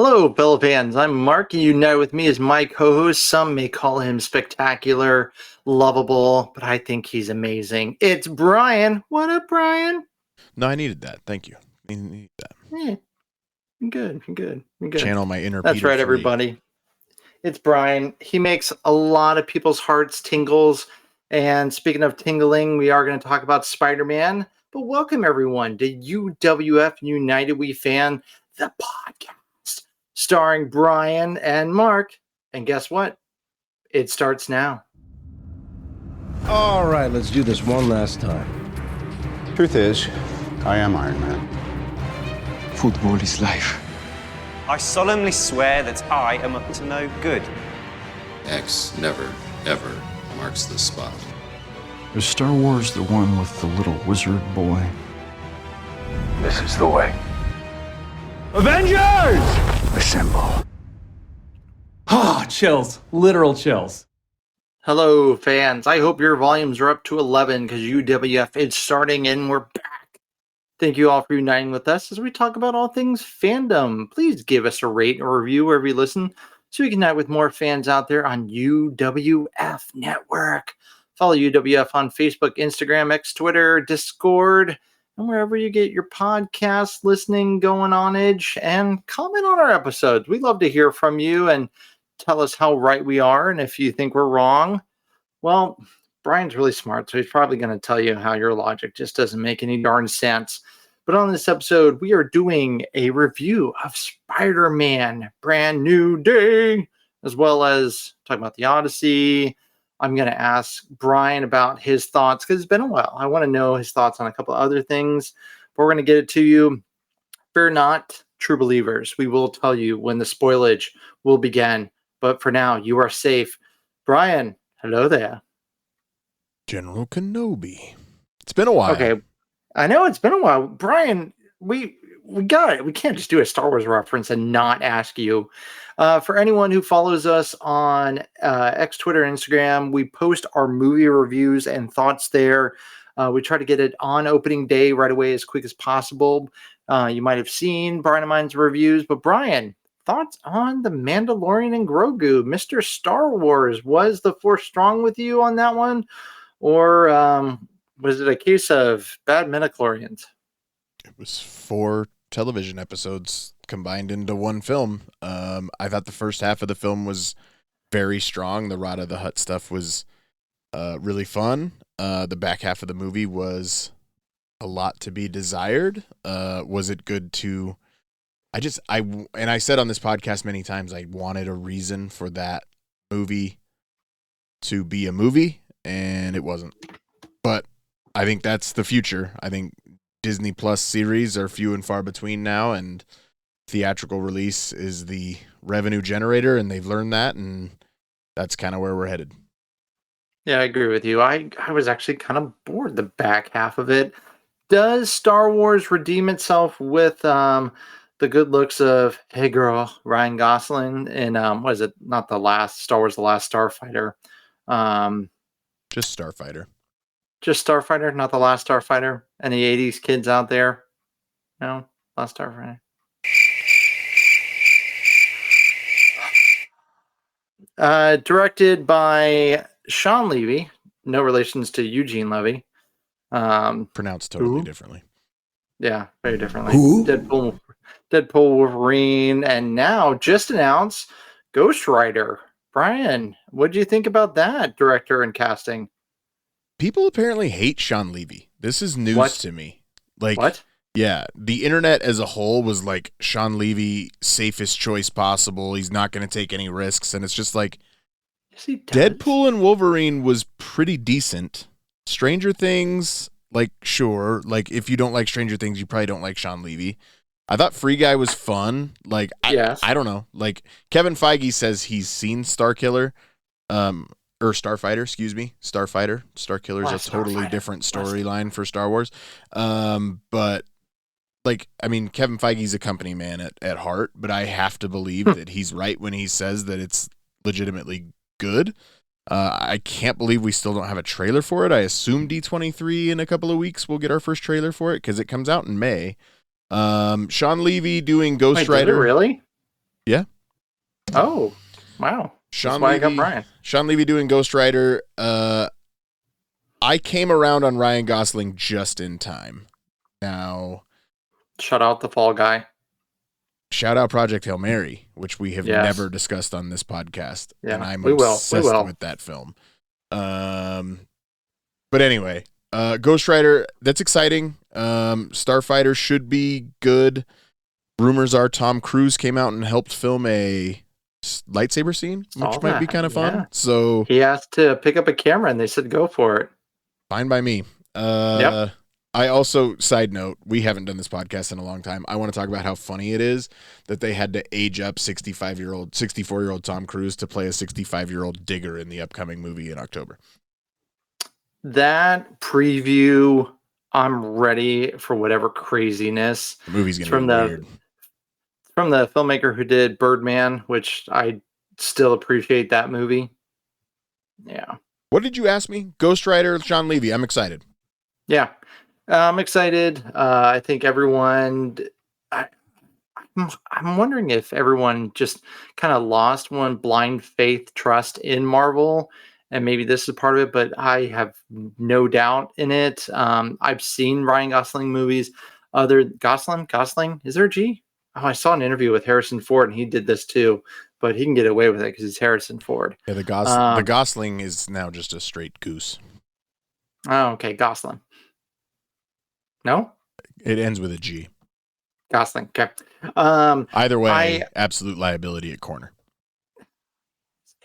Hello, fellow fans. I'm Mark, and united with me is my co-host. Some may call him spectacular, lovable, but I think he's amazing. It's Bryan. What up, Bryan? No, I needed that. Thank you. I needed that. Yeah, good. Channel my inner That's Peter right, Free. everybody. It's Bryan. He makes a lot of people's hearts tingles. And speaking of tingling, we are going to talk about Spider-Man. But welcome, everyone, to UWF United We Fan, the podcast, starring Bryan and Mark. And guess what? It starts now. All right, let's do this one last time. Truth is, I am Iron Man. Football is life. I solemnly swear that I am up to no good. X never, ever marks the spot. Is Star Wars the one with the little wizard boy? This is the way. Avengers! Assemble. Ah, chills. Literal chills. Hello, fans. I hope your volumes are up to 11 because UWF is starting and we're back. Thank you all for uniting with us as we talk about all things fandom. Please give us a rate or review wherever you listen so we can unite with more fans out there on UWF Network. Follow UWF on Facebook, Instagram, X, Twitter, Discord, and wherever you get your podcast listening going on Edge. And comment on our episodes. We'd love to hear from you and tell us how right we are. And if you think we're wrong, well, Bryan's really smart, so he's probably going to tell you how your logic just doesn't make any darn sense. But on this episode, we are doing a review of Spider-Man Brand New Day, as well as talking about the Odyssey. I'm going to ask Bryan about his thoughts because it's been a while. I want to know his thoughts on a couple of other things, but we're going to get it to you. Fear not, true believers. We will tell you when the spoilage will begin. But for now, you are safe. Bryan, hello there. General Kenobi. It's been a while. Okay, I know it's been a while. Bryan, we got it. We can't just do a Star Wars reference and not ask you. For anyone who follows us on X, Twitter, and Instagram, we post our movie reviews and thoughts there. We try to get it on opening day right away as quick as possible. You might have seen Bryan and mine's reviews, but Bryan, thoughts on The Mandalorian and Grogu? Mr. Star Wars, was the Force strong with you on that one? Or was it a case of bad midichlorians? It was 4 television episodes combined into one film. I thought the first half of the film was very strong. The Rada the Hutt stuff was really fun. The back half of the movie was a lot to be desired. Was it good to... I said on this podcast many times, I wanted a reason for that movie to be a movie, and it wasn't. But I think that's the future. I think Disney Plus series are few and far between now, and theatrical release is the revenue generator, and they've learned that, and that's kind of where we're headed. Yeah, I agree with you. I was actually kind of bored the back half of it. Does Star Wars redeem itself with the good looks of, hey girl, Ryan Gosling in, what is it? Not the last, Star Wars The Last Starfighter. Just Starfighter. Just Starfighter, not The Last Starfighter. Any 80s kids out there? No? Last Starfighter. Directed by Sean Levy, no relations to Eugene Levy. Pronounced totally differently. Yeah, very differently. Who? Deadpool, Wolverine, and now just announced Ghost Rider. Bryan, what do you think about that director and casting? People apparently hate Sean Levy. This is news to me. Like, what? Yeah, the internet as a whole was like, Sean Levy, safest choice possible. He's not going to take any risks. And it's just like, Yes, he does. Deadpool and Wolverine was pretty decent. Stranger Things, like, sure. Like, if you don't like Stranger Things, you probably don't like Sean Levy. I thought Free Guy was fun. Like, Yes. I don't know. Like, Kevin Feige says he's seen Starkiller, or Starfighter, excuse me. Starfighter. Starkiller is a totally different storyline for Star Wars. But, like, I mean, Kevin Feige's a company man at heart, but I have to believe that he's right when he says that it's legitimately good. I can't believe we still don't have a trailer for it. I assume D23 in a couple of weeks we'll get our first trailer for it because it comes out in May. Sean Levy doing Ghost Wait, Rider. did it really? Oh, wow. Sean That's why I got Levy. Bryan. Sean Levy doing Ghost Rider. I came around on Ryan Gosling just in time. Now, Shut out the fall guy. shout out Project Hail Mary, which we have Yes. never discussed on this podcast, and Yeah, I'm we will. obsessed with that film. But anyway, Ghost Rider, that's exciting. Starfighter should be good. Rumors are Tom Cruise came out and helped film a lightsaber scene, Saw which might be that, kind of fun. yeah. So He asked to pick up a camera, and they said go for it. fine by me. Yep. I also, side note, we haven't done this podcast in a long time. I want to talk about how funny it is that they had to age up 64-year-old Tom Cruise to play a 65-year-old digger in the upcoming movie in October. That preview, I'm ready for whatever craziness. The movie's going It's to be weird. From the filmmaker who did Birdman, which I still appreciate that movie. Yeah. What did you ask me? Ghost Rider, Sean Levy. I'm excited. Yeah. I'm excited. I think everyone... I'm wondering if everyone just kind of lost one blind faith trust in Marvel, and maybe this is part of it, but I have no doubt in it. I've seen Ryan Gosling movies. Gosling? Is there a G? Oh, I saw an interview with Harrison Ford, and he did this too, but he can get away with it because he's Harrison Ford. Yeah, the Gosling is now just a straight goose. Oh, okay, Gosling. No? It ends with a G. Gosling, okay. Either way, absolute liability at corner.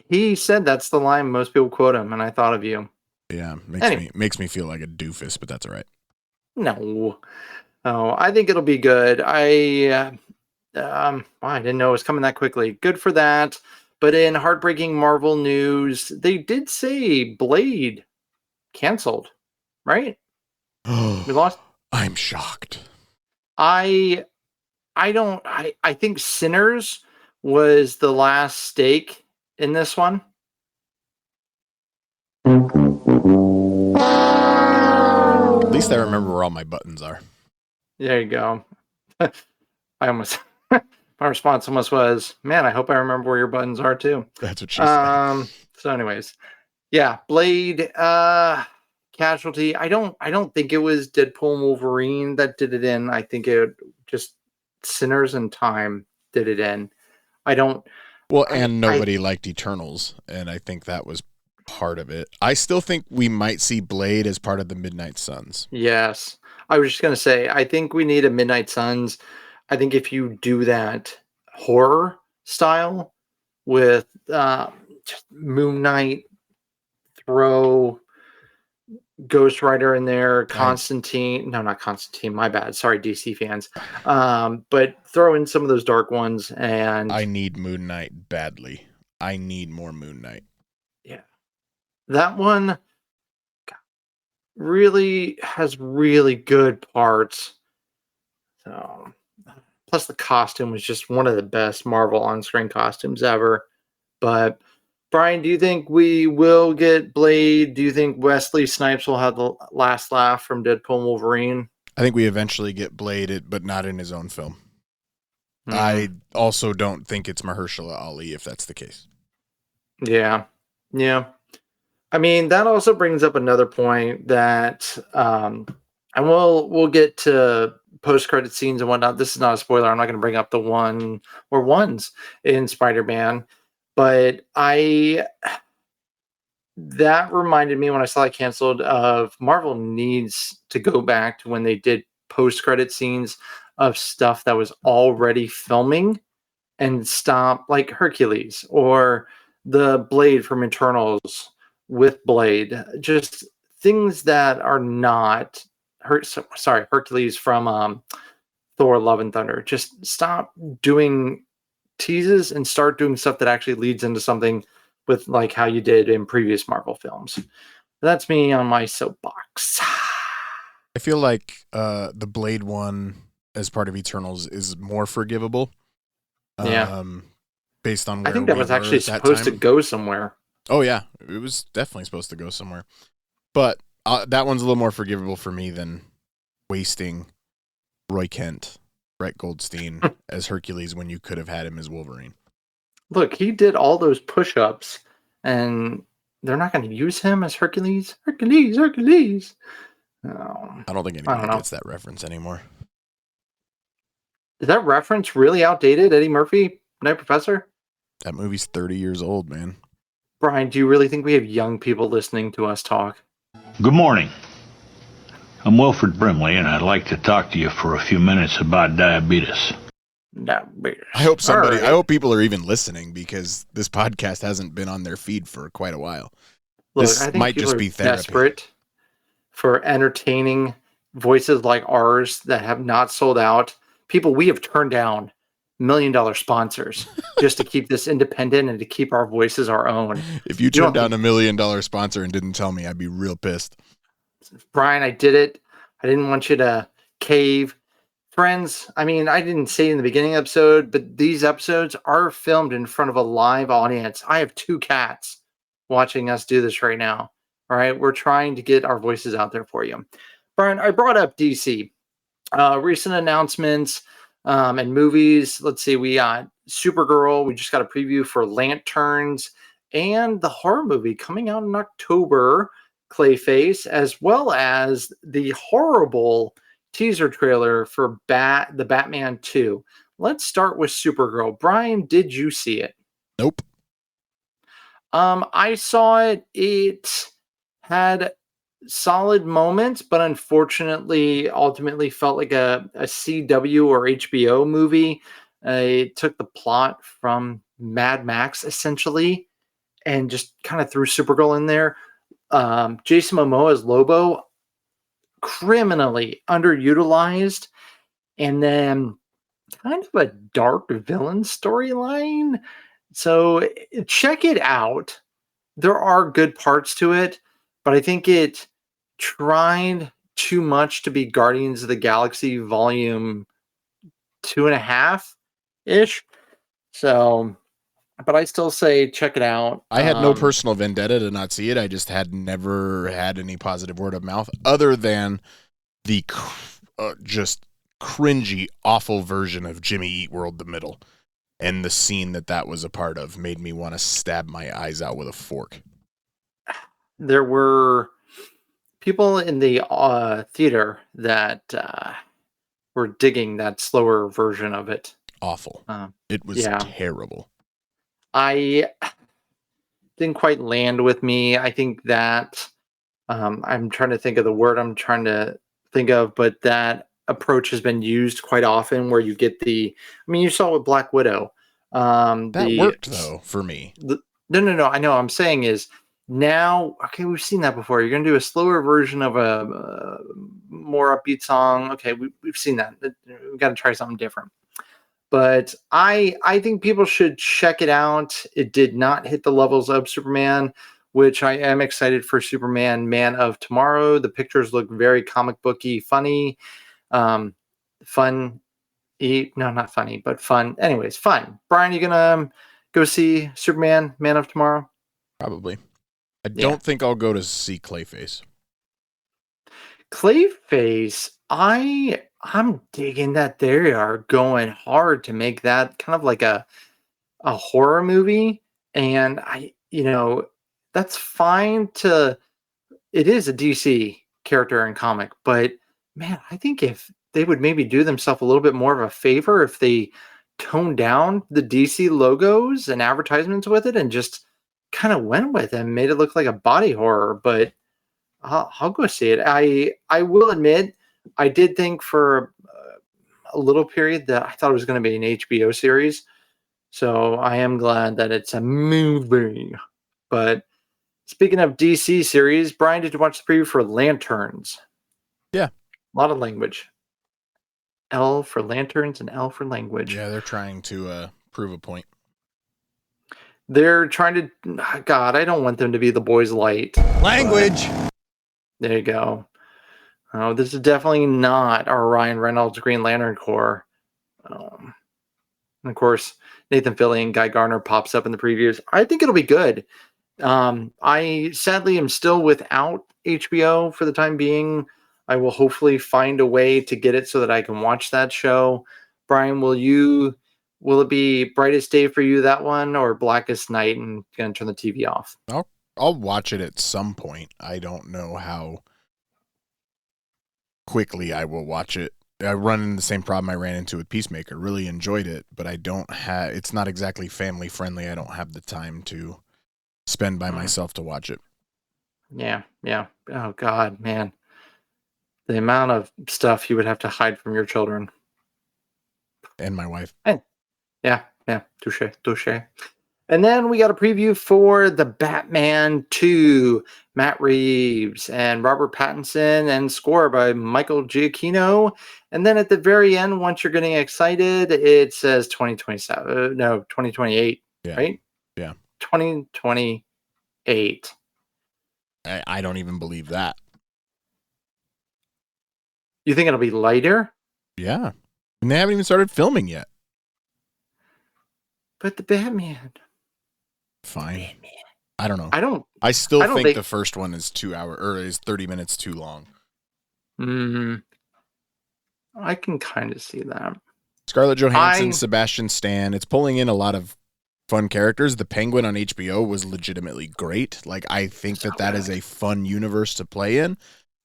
He said that's the line most people quote him, and I thought of you. Yeah, makes me feel like a doofus, but that's all right. No. Oh, I think it'll be good. I didn't know it was coming that quickly. Good for that. But in heartbreaking Marvel news, they did say Blade canceled, right? We lost. I'm shocked. I think Sinners was the last stake in this one. At least I remember where all my buttons are. There you go. My response almost was, man, I hope I remember where your buttons are too. That's what she said. So anyways, yeah, Blade, Casualty. I don't think it was Deadpool and Wolverine that did it in. I think it just Sinners and Time did it in. Nobody liked Eternals, and I think that was part of it. I still think we might see Blade as part of the Midnight Suns. Yes. I was just going to say, I think we need a Midnight Suns. I think if you do that horror style with just Moon Knight, throw Ghost Rider in there, Constantine. No, not Constantine. My bad. Sorry, DC fans. But throw in some of those dark ones. And I need Moon Knight badly. I need more Moon Knight. Yeah. That one really has really good parts. So, plus the costume was just one of the best Marvel on-screen costumes ever. But Bryan, do you think we will get Blade? Do you think Wesley Snipes will have the last laugh from Deadpool and Wolverine? I think we eventually get Blade, but not in his own film. I also don't think it's Mahershala Ali if that's the case. Yeah. I mean, that also brings up another point that, and we'll get to post-credit scenes and whatnot. This is not a spoiler. I'm not going to bring up the one or ones in Spider-Man, but that reminded me when I saw it canceled of Marvel needs to go back to when they did post-credit scenes of stuff that was already filming and stop, like Hercules or the Blade from Eternals with Blade, just things that are not Hercules from Thor Love and Thunder. Just stop doing teases and start doing stuff that actually leads into something with like how you did in previous Marvel films. That's me on my soapbox. I feel like the Blade one as part of Eternals is more forgivable. Yeah. Based on where I think that was actually supposed to go somewhere. Oh yeah, it was definitely supposed to go somewhere. But that one's a little more forgivable for me than wasting Roy Kent, Brett Goldstein as Hercules when you could have had him as Wolverine. Look, he did all those push-ups, and they're not going to use him as Hercules. Hercules, Hercules. Oh, I don't think I don't anybody know. gets that reference anymore. Is that reference really outdated? Eddie Murphy, Night Professor? That movie's 30 years old, man. Brian, do you really think we have young people listening to us talk? Good morning. I'm Wilfred Brimley, and I'd like to talk to you for a few minutes about diabetes. Diabetes. I hope somebody, All right. I hope people are even listening because this podcast hasn't been on their feed for quite a while. Look, This I think might people just are be therapy. desperate for entertaining voices like ours that have not sold out. People we have turned down $1 million sponsors just to keep this independent and to keep our voices our own. If you don't turned down think- $1 million sponsor and didn't tell me, I'd be real pissed. Brian, I did it. I didn't want you to cave. Friends, I mean, I didn't say in the beginning episode, but these episodes are filmed in front of a live audience. I have 2 cats watching us do this right now. All right. We're trying to get our voices out there for you. Brian, I brought up DC. Recent announcements and movies. Let's see. We got Supergirl. We just got a preview for Lanterns and the horror movie coming out in October, Clayface, as well as the horrible teaser trailer for the Batman 2. Let's start with Supergirl. Brian, did you see it? Nope. I saw it. It had solid moments, but unfortunately, ultimately felt like a CW or HBO movie. It took the plot from Mad Max, essentially, and just kind of threw Supergirl in there. Jason Momoa as Lobo, criminally underutilized, and then kind of a dark villain storyline. So check it out. There are good parts to it, but I think it tried too much to be Guardians of the Galaxy Volume 2.5 ish. So, but I still say check it out. I had no personal vendetta to not see it. I just had never had any positive word of mouth other than the just cringy, awful version of Jimmy Eat World the Middle. And the scene that was a part of made me want to stab my eyes out with a fork. There were people in the theater that were digging that slower version of it. Awful. It was terrible. I didn't quite land with me. I think that I'm trying to think of the word I'm trying to think of, but that approach has been used quite often where you get you saw it with Black Widow. That worked though for me. No. I know. I'm saying is now, okay, we've seen that before. You're going to do a slower version of a more upbeat song. Okay, we've seen that. We've got to try something different. But I think people should check it out. It did not hit the levels of Superman, which I am excited for. Superman Man of Tomorrow. The pictures look very comic booky, funny, fun. No, not funny, but fun. Anyways, fun. Brian, you gonna go see Superman Man of Tomorrow? Probably. I don't think I'll go to see Clayface. Clayface, I'm digging that they are going hard to make that kind of like a horror movie, and that's fine it is a DC character and comic, but man, I think if they would maybe do themselves a little bit more of a favor if they toned down the DC logos and advertisements with it and just kind of went with it and made it look like a body horror, but I'll go see it. I will admit, I did think for a little period that I thought it was going to be an HBO series. So I am glad that it's a movie. But speaking of DC series, Brian, did you watch the preview for Lanterns? Yeah. A lot of language. L for lanterns and L for language. Yeah, they're trying to prove a point. They're trying to... God, I don't want them to be the boys' light. Language! There you go. Oh, this is definitely not our Ryan Reynolds Green Lantern Corps. And of course, Nathan Fillion and Guy Gardner pops up in the previews. I think it'll be good. I sadly am still without HBO for the time being. I will hopefully find a way to get it so that I can watch that show. Brian, will you Will it be Brightest Day for you, that one, or Blackest Night, and gonna turn the TV off? I'll watch it at some point. I don't know how quickly I will watch it. I run into the same problem I ran into with Peacemaker. Really enjoyed it, but it's not exactly family friendly. I don't have the time to spend by myself to watch it. Yeah. Oh God, man. The amount of stuff you would have to hide from your children. And my wife. Yeah. Touche. And then we got a preview for the Batman 2, Matt Reeves and Robert Pattinson, and score by Michael Giacchino. And then at the very end, once you're getting excited, it says 2027. No, 2028. Yeah. Right? Yeah. 2028. I don't even believe that. You think it'll be lighter? Yeah. And they haven't even started filming yet. But the Batman. Fine. I don't know. I still don't think think the first one is 2 hours or is 30 minutes too long. I can kind of see that. Scarlett Johansson, Sebastian Stan. It's pulling in a lot of fun characters. The Penguin on HBO was legitimately great. Like, I think that is a fun universe to play in.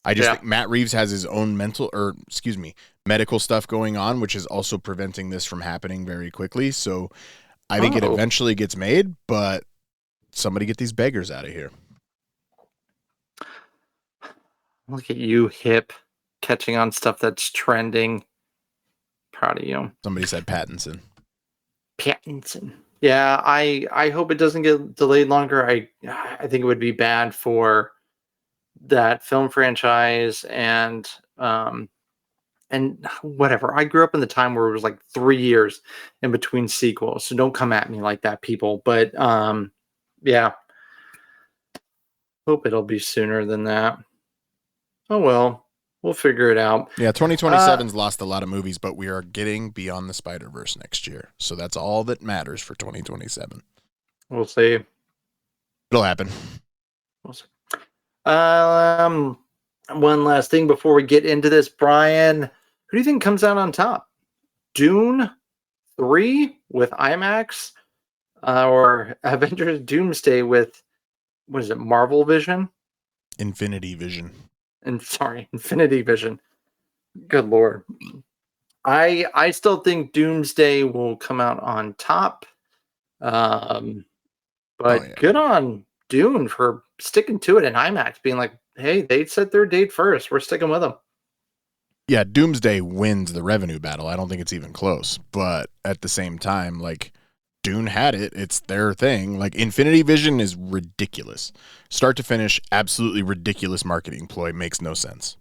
I just think Matt Reeves has his own medical stuff going on, which is also preventing this from happening very quickly. So I think it eventually gets made, but somebody get these beggars out of here. Look at you, hip, catching on stuff that's trending. Proud of you. Somebody said Pattinson. Yeah, I hope it doesn't get delayed longer. I think it would be bad for that film franchise and whatever. I grew up in the time where it was like 3 years in between sequels, so don't come at me like that, people. But yeah, hope it'll be sooner than that. Oh well, we'll figure it out. Yeah, 2027's lost a lot of movies, but we are getting Beyond the Spider-Verse next year, so that's all that matters for 2027. We'll see. It'll happen. We'll see. One last thing before we get into this, Brian. Who do you think comes out on top? Dune 3 with IMAX, or Avengers Doomsday with, what is it, Marvel Vision? Infinity Vision. Infinity Vision. Good Lord. I still think Doomsday will come out on top. But good on Dune for sticking to it in IMAX, being like, hey, they set their date first. We're sticking with them. Yeah, Doomsday wins the revenue battle. I don't think it's even close. But at the same time, like, Dune had it. It's their thing. Like, Infinity Vision is ridiculous. Start to finish, absolutely ridiculous marketing ploy. Makes no sense.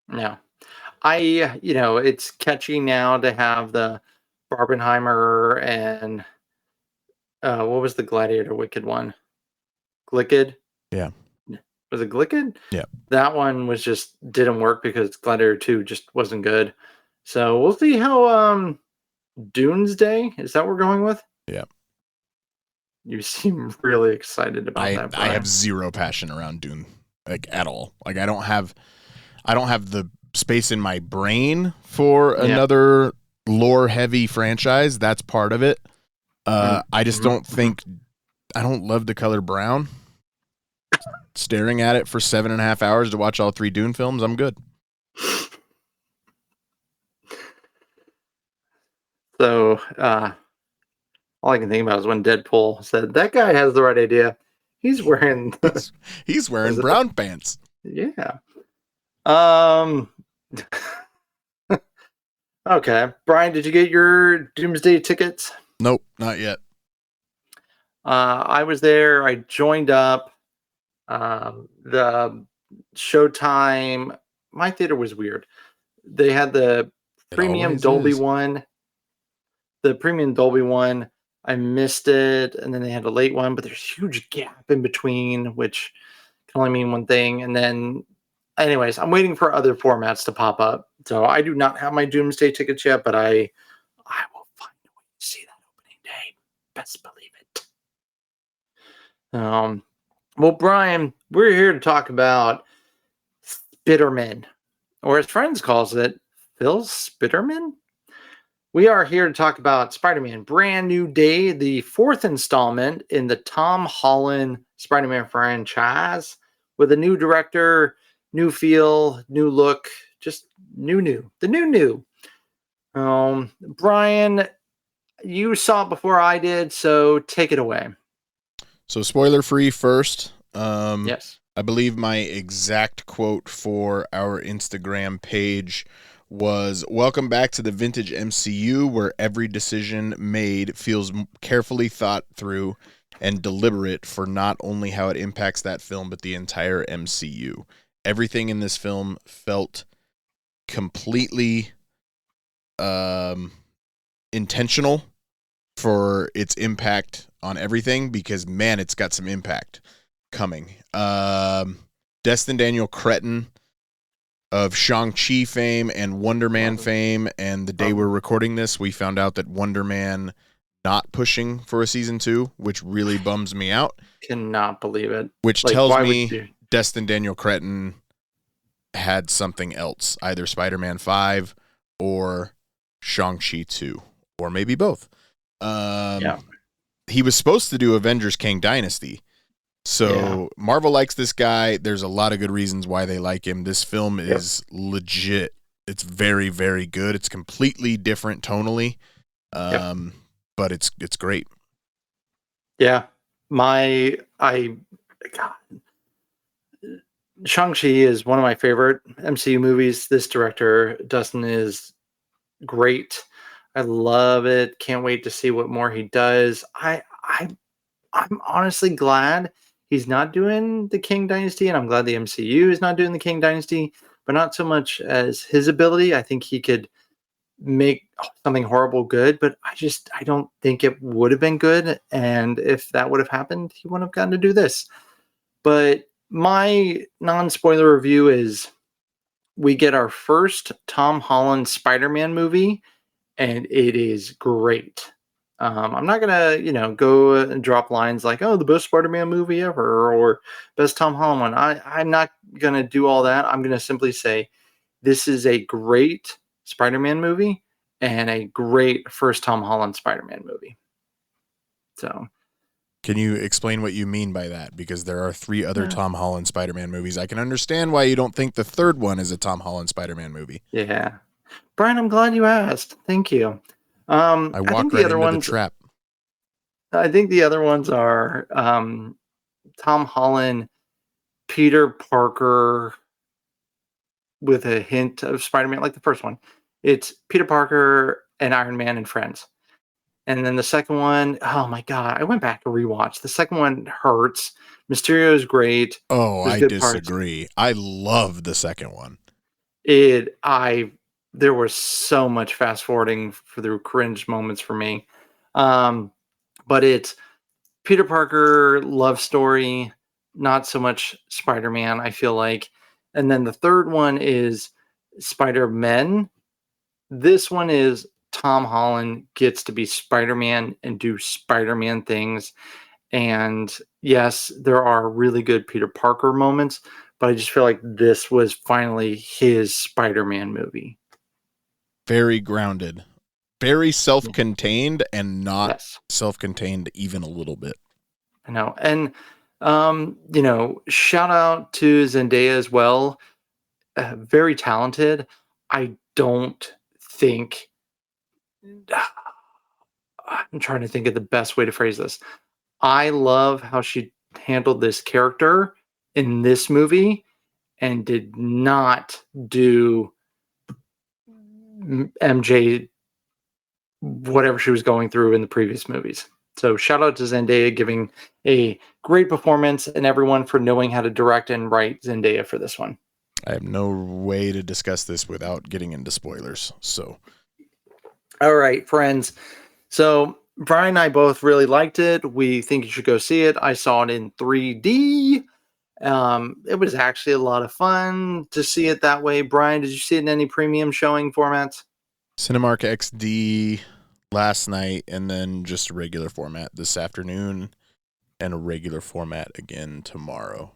No. It's catchy now to have the Barbenheimer and what was the Gladiator Wicked one? Glicked? Yeah. Was it Glicked? Yeah. That one didn't work because Gladiator 2 just wasn't good. So we'll see how Doomsday, is that what we're going with? Yeah. You seem really excited about that, Brian. I have zero passion around Dune, like, at all. Like, I don't have the space in my brain for another lore heavy franchise. That's part of it. I just don't think, I don't love the color brown. Staring at it for 7.5 hours to watch all 3 Dune films, I'm good. So, all I can think about is when Deadpool said, that guy has the right idea. He's wearing... he's wearing brown pants. Yeah. Okay. Brian, did you get your Doomsday tickets? Nope, not yet. I was there. I joined up. The Showtime, my theater was weird. They had the premium Dolby one. The premium Dolby one, I missed it, and then they had a late one, but there's a huge gap in between, which can only mean one thing. And then, anyways, I'm waiting for other formats to pop up. So I do not have my Doomsday tickets yet, but I will find a way to see that opening day. Best believe it. Well, Brian, we're here to talk about Spitterman, or as friends calls it, Phil Spitterman. We are here to talk about Spider-Man Brand New Day, the fourth installment in the Tom Holland Spider-Man franchise, with a new director, new feel, new look, just new. The new. Brian, you saw it before I did, so take it away. So spoiler free first. Yes. I believe my exact quote for our Instagram page was, "Welcome back to the vintage MCU, where every decision made feels carefully thought through and deliberate for not only how it impacts that film, but the entire MCU. Everything in this film felt completely intentional for its impact on everything, because, man, it's got some impact coming." Destin Daniel Cretton of Shang-Chi fame and Wonder Man fame, and the day we're recording this, we found out that Wonder Man not pushing for a season 2, which really bums me out. Cannot believe it. Which tells me Destin Daniel Cretton had something else, either Spider-Man 5 or Shang-Chi 2, or maybe both. He was supposed to do Avengers Kang Dynasty. So Marvel likes this guy. There's a lot of good reasons why they like him. This film is legit. It's very, very good. It's completely different tonally, but it's great. Yeah, Shang-Chi is one of my favorite MCU movies. This director, Dustin, is great. I love it. Can't wait to see what more he does. I'm honestly glad he's not doing the King Dynasty, and I'm glad the MCU is not doing the King Dynasty, but not so much as his ability. I think he could make something horrible good, but I don't think it would have been good. And if that would have happened, he wouldn't have gotten to do this. But my non-spoiler review is we get our first Tom Holland Spider-Man movie, and it is great. I'm not gonna, go and drop lines like, "Oh, the best Spider-Man movie ever," or "best Tom Holland one." I'm not gonna do all that. I'm gonna simply say this is a great Spider-Man movie and a great first Tom Holland Spider-Man movie. So, can you explain what you mean by that? Because there are 3 other Tom Holland Spider-Man movies. I can understand why you don't think the third one is a Tom Holland Spider-Man movie. Yeah, Brian, I'm glad you asked. Thank you. I walk right into the trap. I think the other ones are Tom Holland, Peter Parker with a hint of Spider-Man, like the first one. It's Peter Parker and Iron Man and friends. And then the second one, oh my God, I went back to rewatch. The second one hurts. Mysterio is great. Oh, I disagree. I love the second one. There was so much fast forwarding for the cringe moments for me. But it's Peter Parker love story, not so much Spider-Man, I feel like. And then the third one is Spider-Man. This one is Tom Holland gets to be Spider-Man and do Spider-Man things. And yes, there are really good Peter Parker moments, but I just feel like this was finally his Spider-Man movie. Very grounded, very self-contained, and not self-contained even a little bit. I know. And, shout out to Zendaya as well. Very talented. I don't think, I'm trying to think of the best way to phrase this. I love how she handled this character in this movie and did not do MJ whatever she was going through in the previous movies. So shout out to Zendaya giving a great performance, and everyone for knowing how to direct and write Zendaya for this one. I have no way to discuss this without getting into spoilers. So, all right, friends. So Brian and I both really liked it. We think you should go see it. I saw it in 3D. It was actually a lot of fun to see it that way. Brian, did you see it in any premium showing formats? Cinemark XD last night, and then just a regular format this afternoon, and a regular format again tomorrow.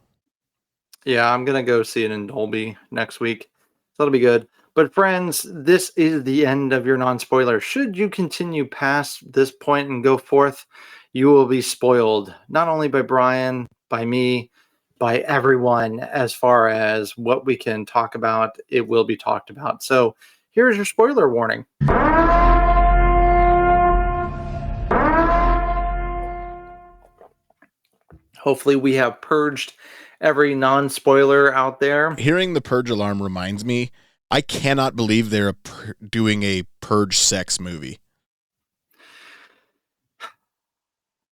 Yeah, I'm going to go see it in Dolby next week. So that'll be good. But friends, this is the end of your non-spoiler. Should you continue past this point and go forth, you will be spoiled, not only by Bryan, by me, by everyone. As far as what we can talk about, it will be talked about. So here's your spoiler warning. Hopefully we have purged every non-spoiler out there. Hearing the purge alarm reminds me, I cannot believe they're doing a purge sex movie.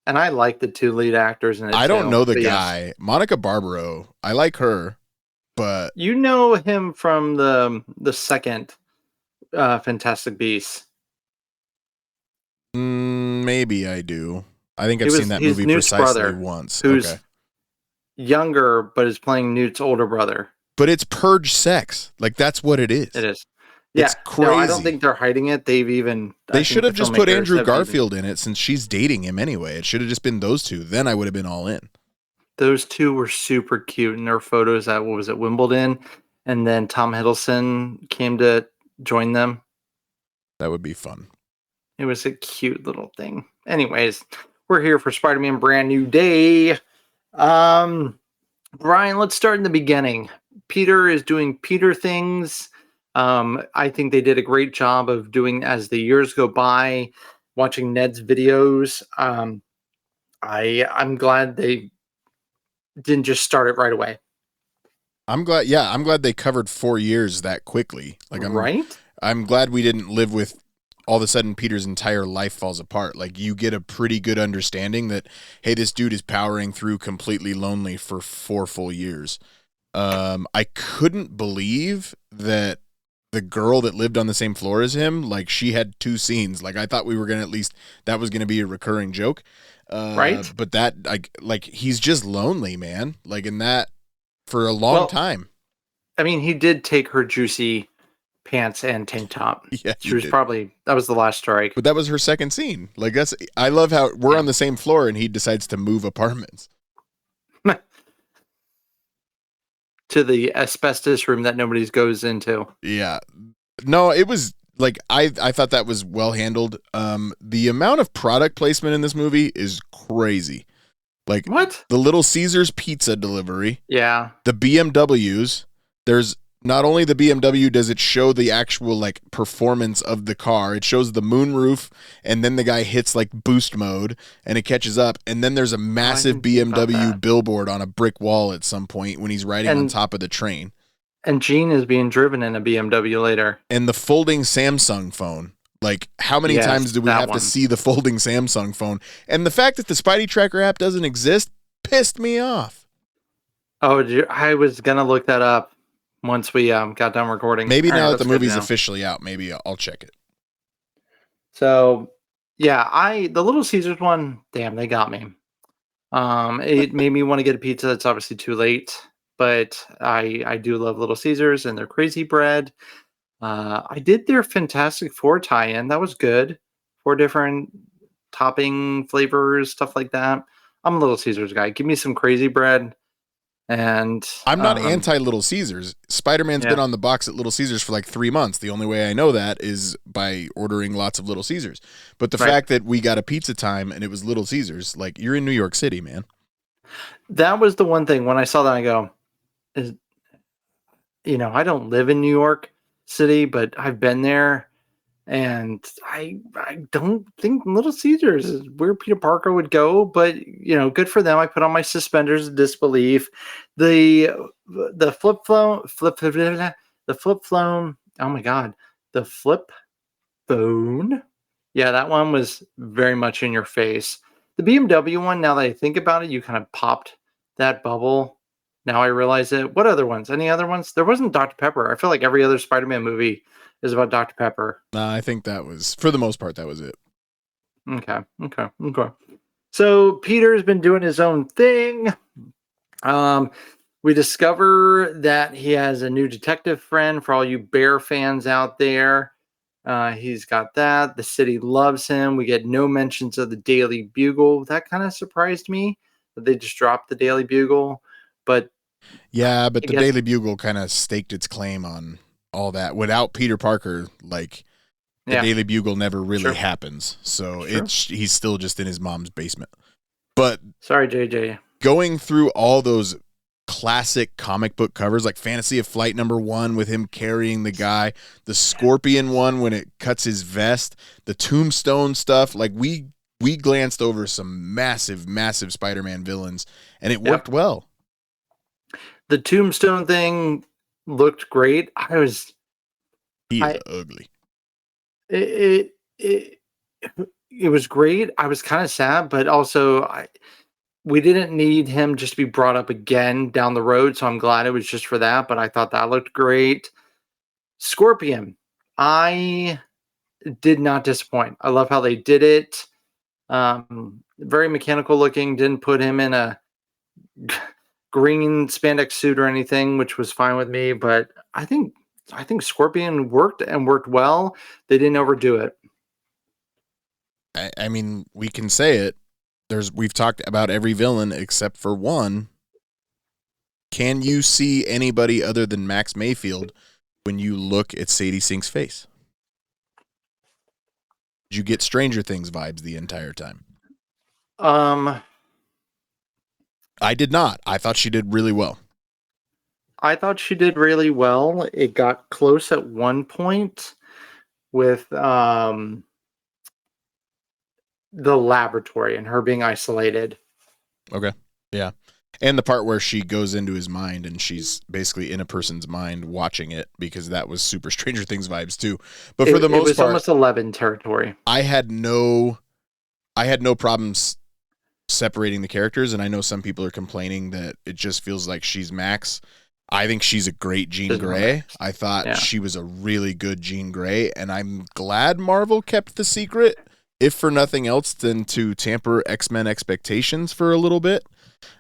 And I like the two lead actors in it. I don't know the but guy. yes. Monica Barbaro. I like her, but You know him from the second Fantastic Beasts. Maybe I do. I think He I've was seen that his movie Newt's precisely brother, once. who's Okay. younger but is playing Newt's older brother. But it's purge sex. Like, that's what it is. It is. Yeah, It's crazy. No, I don't think they're hiding it. They've even They should have just put filmmakers Andrew have Garfield in it since she's dating him anyway. It should have just been those two. Then I would have been all in. Those two were super cute in their photos at, what was it, Wimbledon? And then Tom Hiddleston came to join them. That would be fun. It was a cute little thing. Anyways, we're here for Spider-Man Brand New Day. Bryan, let's start in the beginning. Peter is doing Peter things. I think they did a great job of doing as the years go by, watching Ned's videos. I'm glad they didn't just start it right away. I'm glad they covered 4 years that quickly. Like, Right? I'm glad we didn't live with all of a sudden Peter's entire life falls apart. Like, you get a pretty good understanding that, hey, this dude is powering through completely lonely for 4 full years. I couldn't believe that the girl that lived on the same floor as him, like, she had 2 scenes. Like, I thought we were going to, at least that was going to be a recurring joke. Right. But that, like he's just lonely, man. Like, in that for a long time. I mean, he did take her juicy pants and tank top. Yeah, She was that was the last strike. But that was her second scene. Like, I love how we're on the same floor and he decides to move apartments. To the asbestos room that nobody goes into. Yeah. No, it was like, I thought that was well handled. The amount of product placement in this movie is crazy. Like, What? the Little Caesars pizza delivery, Yeah. the BMWs. There's not only the BMW does it show the actual, like, performance of the car, it shows the moonroof, and then the guy hits, like, boost mode and it catches up, and then there's a massive didn't think about BMW that. billboard on a brick wall at some point when he's riding on top of the train. And Gene is being driven in a BMW later. And the folding Samsung phone. Like, how many Yes, times do we that have one. to see the folding Samsung phone? And the fact that the Spidey Tracker app doesn't exist pissed me off. Oh, I was gonna look that up once we got done recording. Maybe All right, now that that's the good movie's to know. officially out, maybe I'll check it. So yeah, the Little Caesars one, damn, they got me. It made me want to get a pizza. It's obviously too late, but I do love Little Caesars and their crazy bread. I did their Fantastic Four tie-in. That was good. 4 different topping flavors, stuff like that. I'm a Little Caesars guy. Give me some crazy bread. And I'm not anti Little Caesars. Spider-Man's been on the box at Little Caesars for like 3 months. The only way I know that is by ordering lots of Little Caesars. But the fact that we got a pizza time and it was Little Caesars, like, you're in New York City, man. That was the one thing when I saw that, I go, I don't live in New York City, but I've been there, and I don't think Little Caesars is where Peter Parker would go, but good for them. I put on my suspenders of disbelief. The flip phone, oh my god, the flip phone. Yeah, that one was very much in your face. The BMW one, now that I think about it, you kind of popped that bubble. Now I realize it. What other ones? Any other ones? There wasn't Dr. Pepper. I feel like every other Spider-Man movie is about Dr. Pepper. I think that was, for the most part, that was it. Okay. So Peter's been doing his own thing. We discover that he has a new detective friend for all you Bear fans out there. He's got that. The city loves him. We get no mentions of the Daily Bugle. That kind of surprised me that they just dropped the Daily Bugle. But yeah, but the Daily Bugle kind of staked its claim on all that. Without Peter Parker, like the Yeah. Daily Bugle never really Sure. happens. So Sure. he's still just in his mom's basement. But Sorry, JJ. going through all those classic comic book covers, like Fantasy of Flight #1 with him carrying the guy, the Scorpion one when it cuts his vest, the Tombstone stuff, like we glanced over some massive Spider-Man villains, and it worked well. The Tombstone thing looked great. He is ugly. It was great. I was kind of sad, but also we didn't need him just to be brought up again down the road, so I'm glad it was just for that, but I thought that looked great. Scorpion, I did not disappoint. I love how they did it. Very mechanical looking, didn't put him in a green spandex suit or anything, which was fine with me, but I think Scorpion worked and worked well. They didn't overdo it. I mean, we can say it. We've talked about every villain except for one. Can you see anybody other than Max Mayfield when you look at Sadie Sink's face? Did you get Stranger Things vibes the entire time? I did not. I thought she did really well. I thought she did really well. It got close at one point with the laboratory and her being isolated. Okay. Yeah. And the part where she goes into his mind and she's basically in a person's mind watching it, because that was super Stranger Things vibes too. But for the most it was part, almost 11 territory. I had no problems separating the characters, and I know some people are complaining that it just feels like she's Max. I think she's a great Jean Grey. I thought she was a really good Jean Grey, and I'm glad Marvel kept the secret, if for nothing else than to tamper X-Men expectations for a little bit.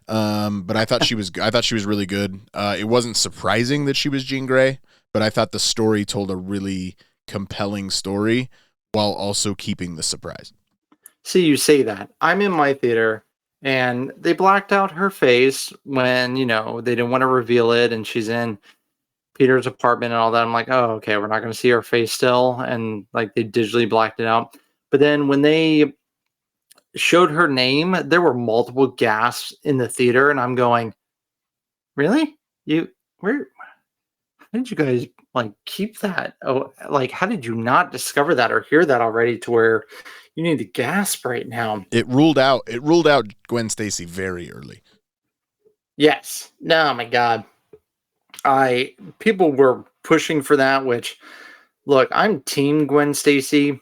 But I thought she was really good. It wasn't surprising that she was Jean Grey, but I thought the story told a really compelling story while also keeping the surprise. See, you say that. I'm in my theater and they blacked out her face when, they didn't want to reveal it, and she's in Peter's apartment and all that. I'm like, oh, okay, we're not going to see her face still. And like they digitally blacked it out. But then when they showed her name, there were multiple gasps in the theater, and I'm going, really? How did you guys keep that? Oh, how did you not discover that or hear that already to where you need to gasp right now? It ruled out Gwen Stacy very early. Yes. No, my God. People were pushing for that, which, look, I'm team Gwen Stacy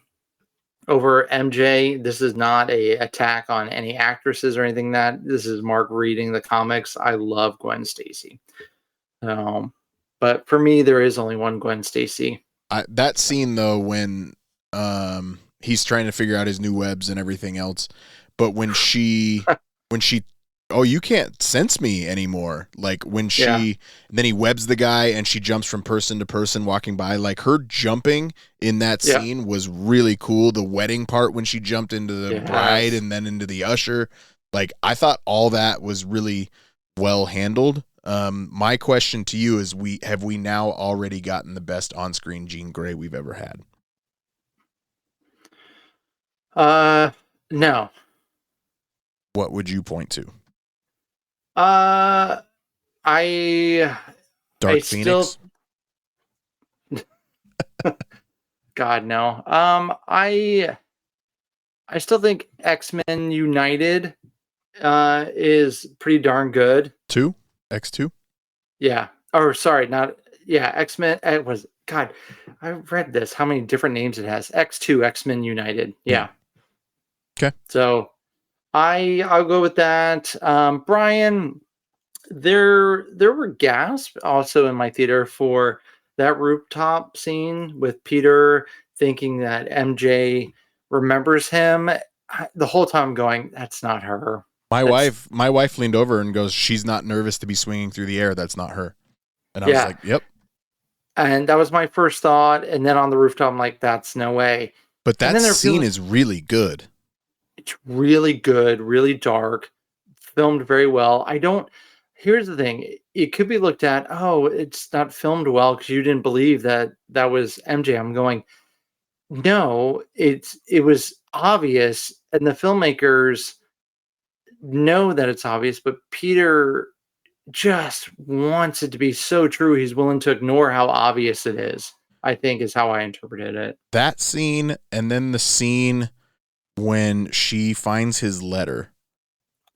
over MJ. This is not a attack on any actresses or anything. This is Mark reading the comics. I love Gwen Stacy. But for me, there is only one Gwen Stacy. That scene though, when he's trying to figure out his new webs and everything else, but when she oh, you can't sense me anymore. Like when then he webs the guy and she jumps from person to person walking by, like her jumping in that scene was really cool. The wedding part when she jumped into the bride and then into the usher, like I thought all that was really well handled. My question to you is, have we now already gotten the best on-screen Jean Grey we've ever had? No. What would you point to? Dark Phoenix? God, no. I still think X-Men United is pretty darn good. X2? Yeah. Or sorry, X-Men. It was, God, I read this, how many different names it has. X2, X-Men United. Yeah. Okay. So I'll go with that. Bryan, there were gasps also in my theater for that rooftop scene with Peter thinking that MJ remembers him. The whole time going, that's not her. My wife leaned over and goes, she's not nervous to be swinging through the air. That's not her. And I was like, yep. And that was my first thought. And then on the rooftop, I'm like, that's no way. But that scene is really good. It's really good, really dark, filmed very well. here's the thing. It could be looked at, oh, it's not filmed well because you didn't believe that that was MJ. I'm going, no, it was obvious, and the filmmakers know that it's obvious, but Peter just wants it to be so true he's willing to ignore how obvious it is, I think is how I interpreted it. That scene, and then the scene when she finds his letter.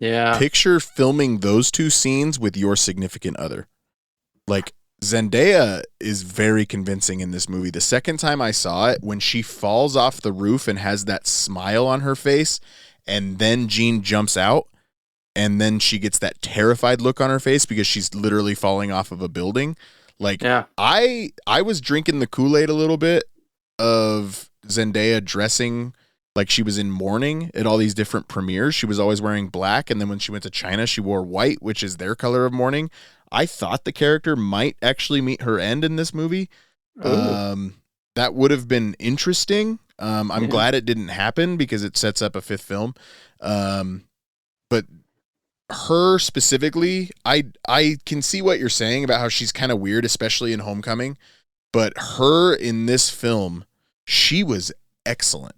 Yeah. Picture filming those two scenes with your significant other. Like, Zendaya is very convincing in this movie. The second time I saw it, when she falls off the roof and has that smile on her face, and then Jean jumps out, and then she gets that terrified look on her face because she's literally falling off of a building. Like, Yeah. I was drinking the Kool-Aid a little bit of Zendaya dressing like she was in mourning at all these different premieres. She was always wearing black, and then when she went to China, she wore white, which is their color of mourning. I thought the character might actually meet her end in this movie. That would have been interesting. I'm glad it didn't happen because it sets up a fifth film. But her specifically, I can see what you're saying about how she's kind of weird, especially in Homecoming. But her in this film, she was excellent.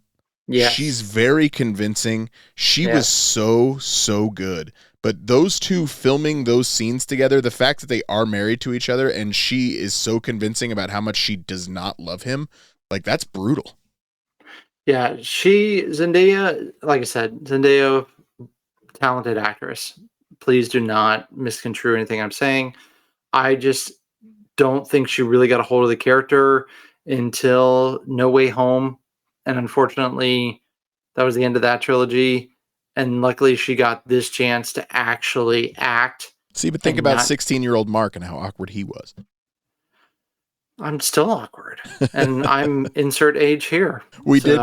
Yeah. She's very convincing. She was so good. But those two filming those scenes together, the fact that they are married to each other and she is so convincing about how much she does not love him, like, that's brutal. Yeah, Zendaya, like I said, Zendaya, talented actress. Please do not misconstrue anything I'm saying. I just don't think she really got a hold of the character until No Way Home. And unfortunately, that was the end of that trilogy. And luckily, she got this chance to actually act. See, but think about 16-year-old Mark and how awkward he was. I'm still awkward, and I'm insert age here. We did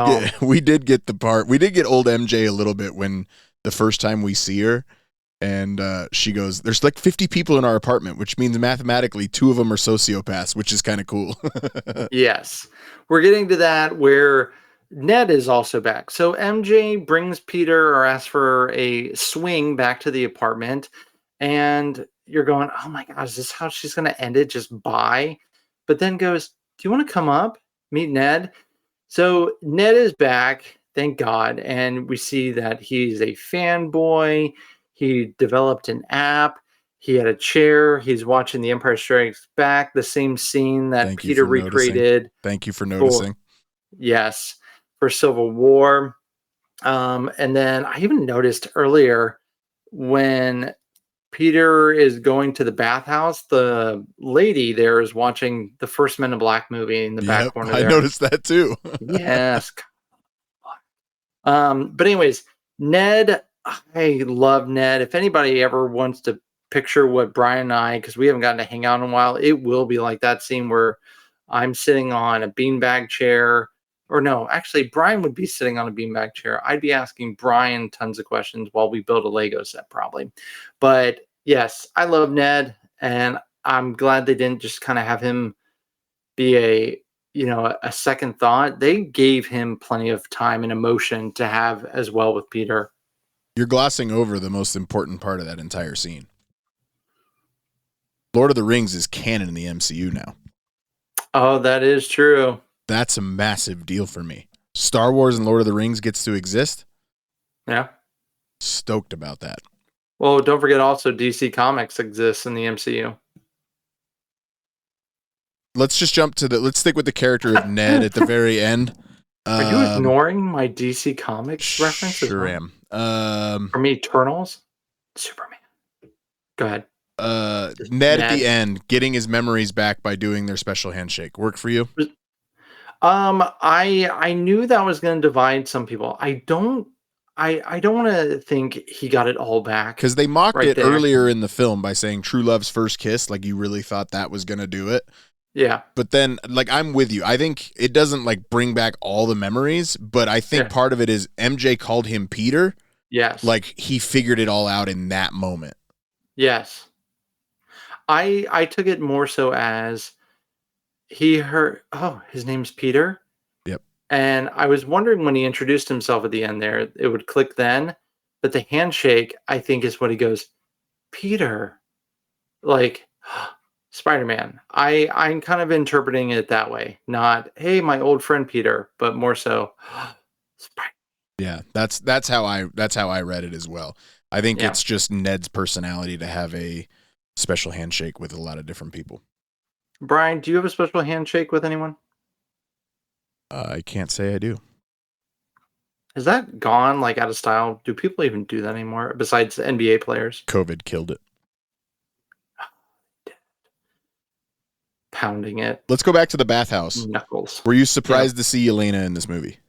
get the part. We did get old MJ a little bit when the first time we see her, and she goes, "There's like 50 people in our apartment, which means mathematically 2 of them are sociopaths," which is kind of cool. Yes, we're getting to that where Ned is also back. So MJ brings Peter or asks for a swing back to the apartment, and you're going, "Oh my gosh, is this how she's going to end it? Just bye." But then goes, "Do you want to come up, meet Ned?" So Ned is back, thank God. And we see that he's a fanboy. He developed an app. He had a chair. He's watching The Empire Strikes Back, the same scene that Peter recreated. Thank you for noticing. Yes, for Civil War. And then I even noticed earlier when Peter is going to the bathhouse, the lady there is watching the first Men in Black movie in the back corner there. I noticed that too. Yes. But anyways, Ned, I love Ned. If anybody ever wants to picture what Bryan and I, because we haven't gotten to hang out in a while, it will be like that scene where I'm sitting on a beanbag chair. Or no, actually, Bryan would be sitting on a beanbag chair. I'd be asking Bryan tons of questions while we build a Lego set, probably. But yes, I love Ned, and I'm glad they didn't just kind of have him be a second thought. They gave him plenty of time and emotion to have as well with Peter. You're glossing over the most important part of that entire scene. Lord of the Rings is canon in the MCU now. Oh, that is true. That's a massive deal for me. Star Wars and Lord of the Rings gets to exist. Yeah. Stoked about that. Well, don't forget also DC Comics exists in the MCU. Let's just jump to let's stick with the character of Ned at the very end. Are you ignoring my DC Comics reference? Sure am. From Eternals? Superman. Go ahead. Ned at the end, getting his memories back by doing their special handshake. Work for you? I knew that was going to divide some people. I don't want to think he got it all back. Because they mocked right it there. earlier in the film by saying true love's first kiss, like you really thought that was going to do it. Yeah. But then, like, I'm with you. I think it doesn't, like, bring back all the memories, but I think part of it is MJ called him Peter. Yes. Like, he figured it all out in that moment. Yes. I took it more so as he heard, oh, his name's Peter? Yep. And I was wondering when he introduced himself at the end there, it would click then. But the handshake, I think, is what he goes, Peter. like Spider-Man. I'm kind of interpreting it that way. Not, hey, my old friend Peter, but more so Spider. Yeah, that's how I read it as well. I think Yeah. it's just Ned's personality to have a special handshake with a lot of different people. Brian, do you have a special handshake with anyone? I can't say I do. Is that gone like out of style? Do people even do that anymore besides NBA players? COVID killed it. Pounding it. Let's go back to the bathhouse. Knuckles. Were you surprised to see Yelena in this movie?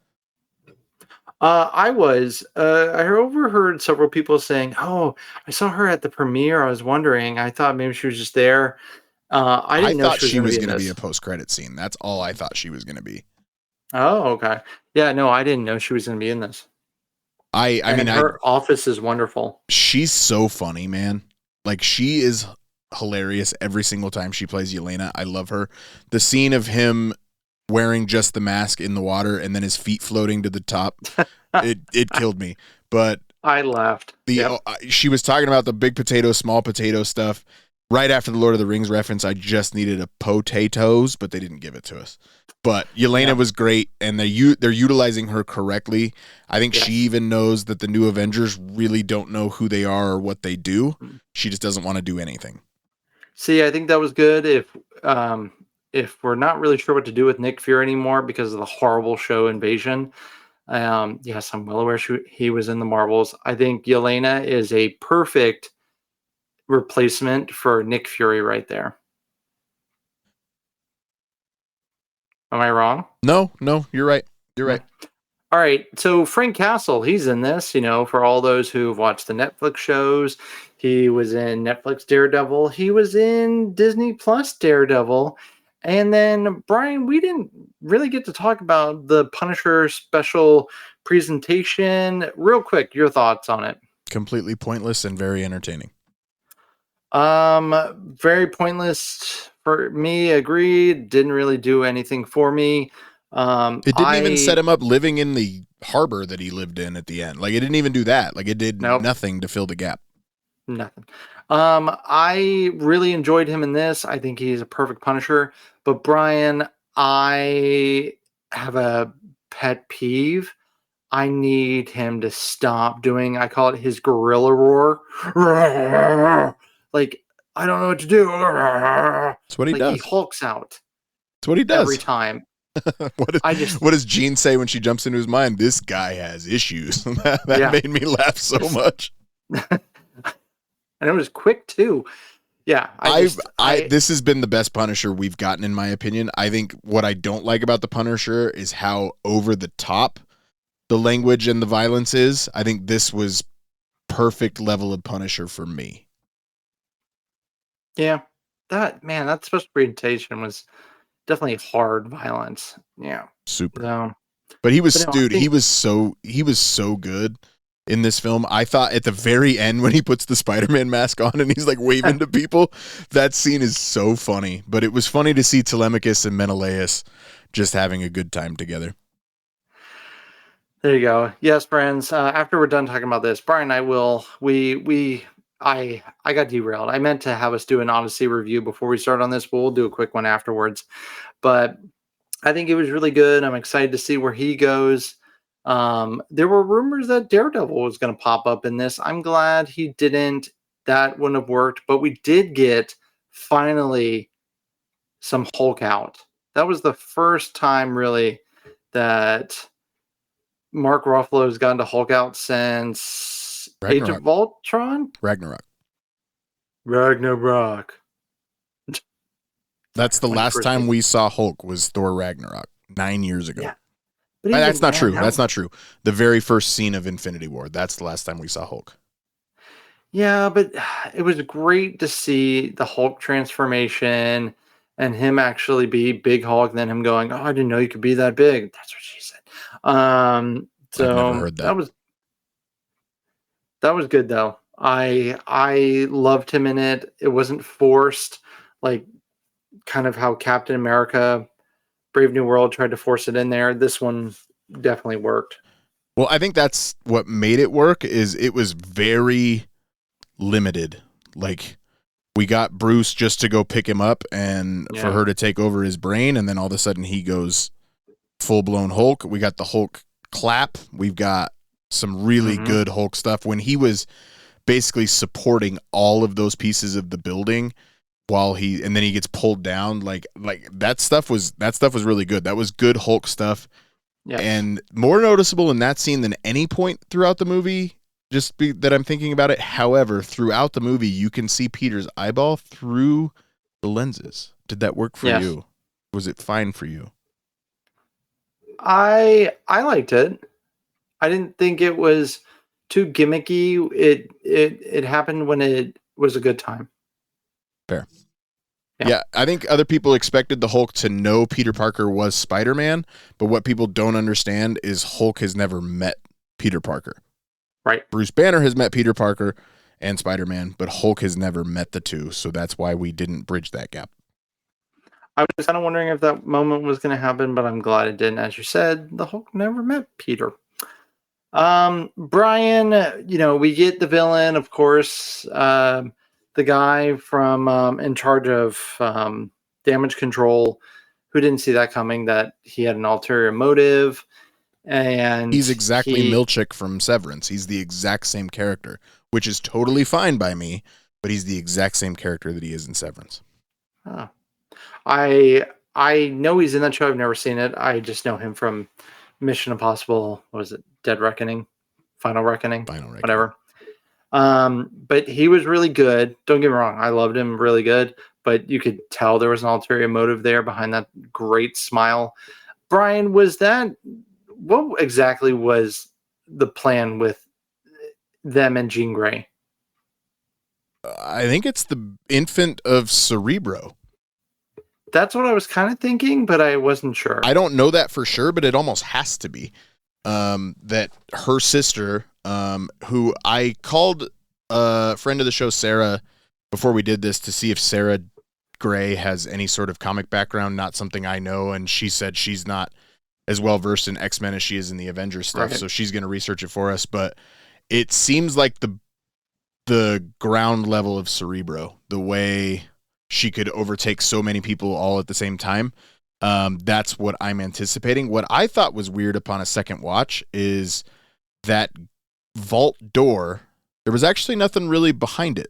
I was. I overheard several people saying, "Oh, I saw her at the premiere. I was wondering. I thought maybe she was just there. I didn't know thought she was going to be this." a post-credit scene. That's all I thought she was going to be. Oh, okay. Yeah, no, I didn't know she was going to be in this. I mean, her office is wonderful. She's so funny, man. Like, she is hilarious every single time she plays Yelena. I love her. The scene of him wearing just the mask in the water and then his feet floating to the top, it killed me. But I laughed. She was talking about the big potato, small potato stuff. Right after the Lord of the Rings reference, I just needed a potatoes, but they didn't give it to us. But Yelena was great, and they're utilizing her correctly. I think she even knows that the new Avengers really don't know who they are or what they do. She just doesn't want to do anything. See, I think that was good. If we're not really sure what to do with Nick Fury anymore because of the horrible show Invasion, yes, I'm well aware he was in the Marvels. I think Yelena is a perfect replacement for Nick Fury right there. Am I wrong? No, you're right. You're right. All right. So Frank Castle, he's in this, for all those who've watched the Netflix shows. He was in Netflix Daredevil. He was in Disney Plus Daredevil. And then, Brian, we didn't really get to talk about the Punisher special presentation. Real quick, your thoughts on it? Completely pointless and very entertaining. Very pointless for me. Agreed. Didn't really do anything for me. It didn't even set him up living in the harbor that he lived in at the end. Like, it didn't even do that. Like, it did nothing to fill the gap. Nothing. I really enjoyed him in this. I think he's a perfect Punisher. But Brian, I have a pet peeve. I need him to stop doing, I call it his gorilla roar. Like, I don't know what to do. That's what he does. He hulks out. That's what he does. Every time. What does Jean say when she jumps into his mind? This guy has issues. that made me laugh so much. And it was quick too. Yeah. This has been the best Punisher we've gotten, in my opinion. I think what I don't like about the Punisher is how over the top the language and the violence is. I think this was perfect level of Punisher for me. Yeah. That special presentation was definitely hard violence. Yeah. Super. But he was, he was so good in this film. I thought at the very end when he puts the Spider-Man mask on and he's like waving to people, that scene is so funny. But it was funny to see Telemachus and Menelaus just having a good time together. There you go. Yes, friends. After we're done talking about this, Brian and I will. I got derailed. I meant to have us do an Odyssey review before we start on this, but we'll do a quick one afterwards. But I think it was really good. I'm excited to see where he goes. There were rumors that Daredevil was going to pop up in this. I'm glad he didn't. That wouldn't have worked. But we did get finally some Hulk out. That was the first time really that Mark Ruffalo has gotten to Hulk out since Age of Ultron? Ragnarok. That's the last time we saw Hulk was Thor Ragnarok 9 years ago. Yeah. That's not true. That's not true. The very first scene of Infinity War. That's the last time we saw Hulk. Yeah, but it was great to see the Hulk transformation and him actually be Big Hulk, and then him going, "Oh, I didn't know you could be that big." That's what she said. So I've never heard that. That was good though. I loved him in it. It wasn't forced, like kind of how Captain America Brave New World tried to force it in there. This one definitely worked. Well, I think that's what made it work is it was very limited. Like We got Bruce just to go pick him up and for Yeah. her to take over his brain, and then all of a sudden he goes full-blown Hulk. We got the Hulk clap. We've got some really good Hulk stuff when he was basically supporting all of those pieces of the building and then he gets pulled down. Like that stuff was really good. That was good Hulk stuff. Yes. And more noticeable in that scene than any point throughout the movie, that I'm thinking about it. However, throughout the movie, you can see Peter's eyeball through the lenses. Did that work for you? Was it fine for you? I liked it. I didn't think it was too gimmicky. It happened when it was a good time. Fair. Yeah. Yeah, I think other people expected the Hulk to know Peter Parker was Spider-Man, but what people don't understand is Hulk has never met Peter Parker. Right. Bruce Banner has met Peter Parker and Spider-Man, but Hulk has never met the two, so that's why we didn't bridge that gap. I was kind of wondering if that moment was going to happen, but I'm glad it didn't. As you said, the Hulk never met Peter. Bryan, we get the villain, of course, the guy from in charge of damage control, who didn't see that coming, that he had an ulterior motive. And he's exactly Milchick from Severance. He's the exact same character, which is totally fine by me, but he's the exact same character that he is in Severance. Oh. I know he's in that show. I've never seen it. I just know him from Mission Impossible. What was it? Dead Reckoning? Final Reckoning? Whatever. But he was really good. Don't get me wrong. I loved him really good, but you could tell there was an ulterior motive there behind that great smile. Bryan, what exactly was the plan with them and Jean Grey? I think it's the infant of Cerebro. That's what I was kind of thinking, but I wasn't sure. I don't know that for sure, but it almost has to be. That her sister, who I called a friend of the show, Sarah, before we did this to see if Sarah Gray has any sort of comic background, not something I know, and she said she's not as well versed in X-Men as she is in the Avengers stuff, so she's going to research it for us, but it seems like the ground level of Cerebro, the way she could overtake so many people all at the same time. That's what I'm anticipating. What I thought was weird upon a second watch is that vault door, there was actually nothing really behind it.